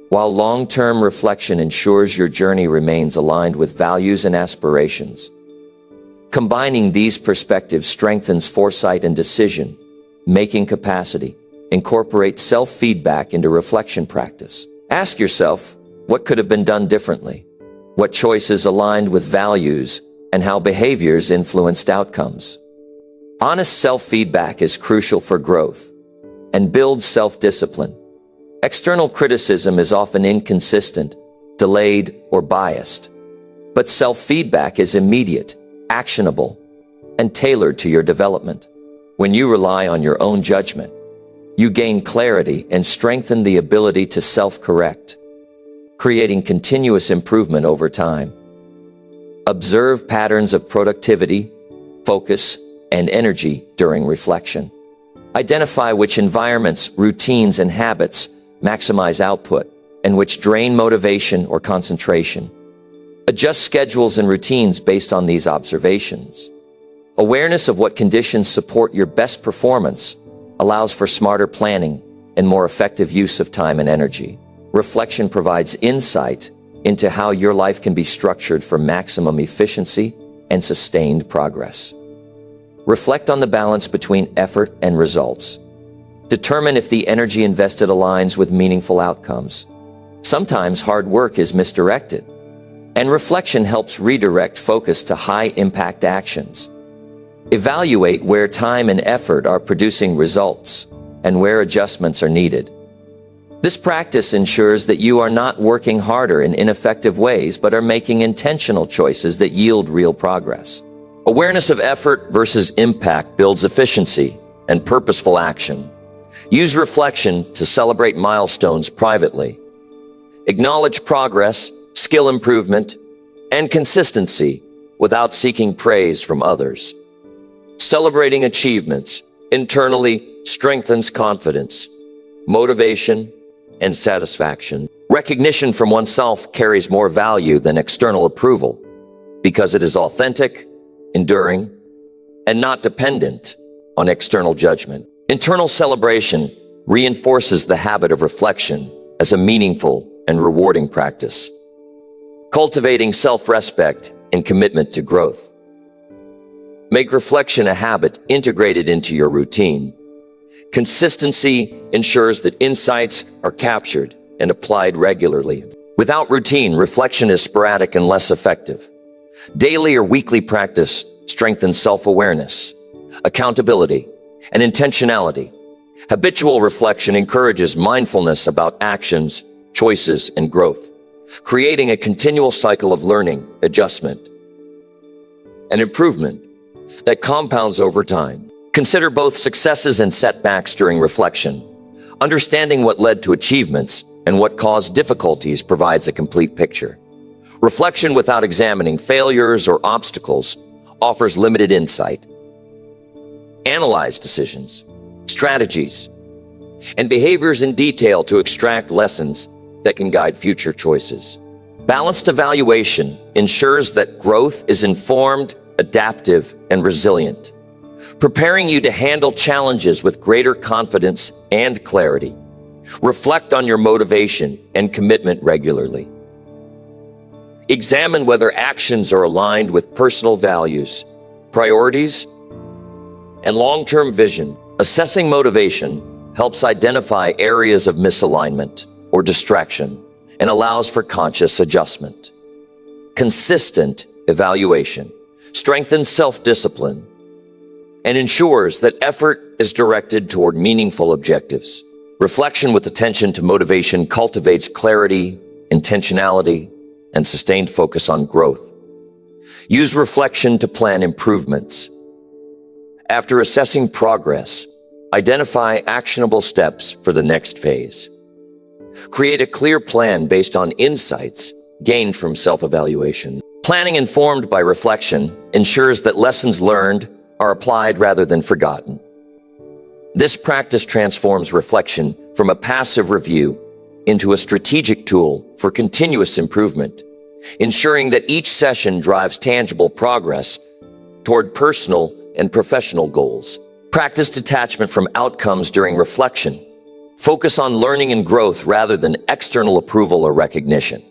while long-term reflection ensures your journey remains aligned with values and aspirations. Combining these perspectives strengthens foresight and decision-making capacity. Incorporate self-feedback into reflection practice. Ask yourself, what could have been done differently? What choices aligned with values and how behaviors influenced outcomes? Honest self-feedback is crucial for growth and builds self-discipline. External criticism is often inconsistent, delayed, or biased, but self-feedback is immediate, actionable, and tailored to your development. When you rely on your own judgment, you gain clarity and strengthen the ability to self-correct, creating continuous improvement over time. Observe patterns of productivity, focus, and energy during reflection. Identify which environments, routines, and habits maximize output and which drain motivation or concentration. Adjust schedules and routines based on these observations. Awareness of what conditions support your best performance allows for smarter planning and more effective use of time and energy. Reflection provides insight into how your life can be structured for maximum efficiency and sustained progress. Reflect on the balance between effort and results. Determine if the energy invested aligns with meaningful outcomes. Sometimes hard work is misdirected, and reflection helps redirect focus to high-impact actions. Evaluate where time and effort are producing results and where adjustments are needed. This practice ensures that you are not working harder in ineffective ways but are making intentional choices that yield real progress. Awareness of effort versus impact builds efficiency and purposeful action. Use reflection to celebrate milestones privately. Acknowledge progress, skill improvement, and consistency without seeking praise from others. Celebrating achievements internally strengthens confidence, motivation, and satisfaction. Recognition from oneself carries more value than external approval because it is authentic, enduring, and not dependent on external judgment. Internal celebration reinforces the habit of reflection as a meaningful and rewarding practice, cultivating self-respect and commitment to growth. Make reflection a habit integrated into your routine. Consistency ensures that insights are captured and applied regularly. Without routine, reflection is sporadic and less effective. Daily or weekly practice strengthens self-awareness, accountability, and intentionality. Habitual reflection encourages mindfulness about actions, choices, and growth, creating a continual cycle of learning, adjustment, and improvement that compounds over time. Consider both successes and setbacks during reflection. Understanding what led to achievements and what caused difficulties provides a complete picture. Reflection without examining failures or obstacles offers limited insight. Analyze decisions, strategies, and behaviors in detail to extract lessons that can guide future choices. Balanced evaluation ensures that growth is informed, adaptive, and resilient, preparing you to handle challenges with greater confidence and clarity. Reflect on your motivation and commitment regularly. Examine whether actions are aligned with personal values, priorities, and long-term vision. Assessing motivation helps identify areas of misalignment or distraction and allows for conscious adjustment. Consistent evaluation strengthens self-discipline and ensures that effort is directed toward meaningful objectives. Reflection with attention to motivation cultivates clarity, intentionality, and sustained focus on growth. Use reflection to plan improvements. After assessing progress, identify actionable steps for the next phase. Create a clear plan based on insights gained from self-evaluation. Planning informed by reflection ensures that lessons learned are applied rather than forgotten. This practice transforms reflection from a passive review into a strategic tool for continuous improvement, ensuring that each session drives tangible progress toward personal and professional goals. Practice detachment from outcomes during reflection. Focus on learning and growth rather than external approval or recognition.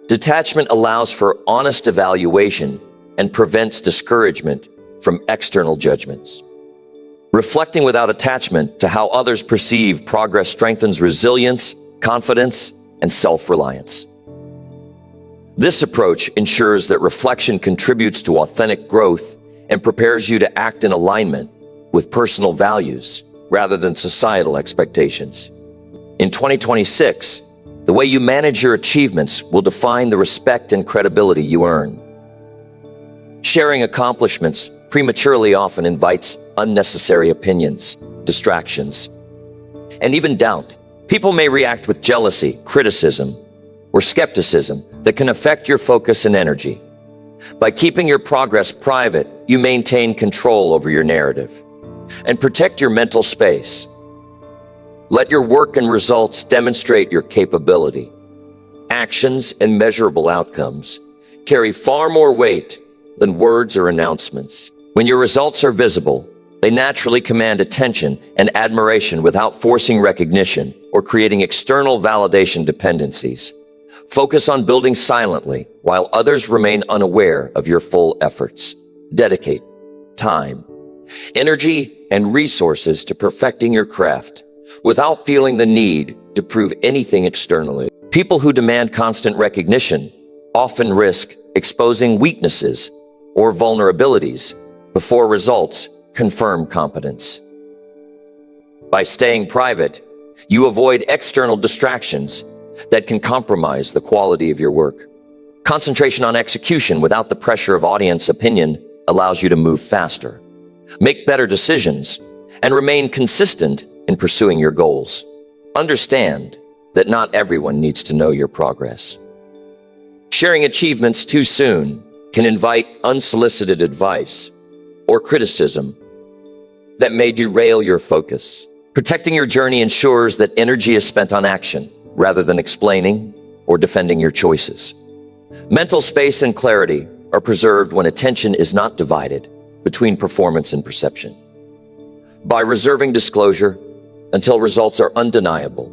Detachment allows for honest evaluation and prevents discouragement from external judgments. Reflecting without attachment to how others perceive progress strengthens resilience, confidence, and self-reliance. This approach ensures that reflection contributes to authentic growth and prepares you to act in alignment with personal values rather than societal expectations. In 2026, the way you manage your achievements will define the respect and credibility you earn. Sharing accomplishments prematurely often invites unnecessary opinions, distractions, and even doubt. People may react with jealousy, criticism, or skepticism that can affect your focus and energy. By keeping your progress private, you maintain control over your narrative and protect your mental space. Let your work and results demonstrate your capability. Actions and measurable outcomes carry far more weight than words or announcements. When your results are visible, they naturally command attention and admiration without forcing recognition or creating external validation dependencies. Focus on building silently while others remain unaware of your full efforts. Dedicate time, energy, and resources to perfecting your craft without feeling the need to prove anything externally. People who demand constant recognition often risk exposing weaknesses or vulnerabilities before results confirm competence. By staying private, you avoid external distractions that can compromise the quality of your work. Concentration on execution without the pressure of audience opinion allows you to move faster, make better decisions, and remain consistent in pursuing your goals. Understand that not everyone needs to know your progress. Sharing achievements too soon can invite unsolicited advice or criticism that may derail your focus. Protecting your journey ensures that energy is spent on action rather than explaining or defending your choices. Mental space and clarity are preserved when attention is not divided between performance and perception. By reserving disclosure until results are undeniable,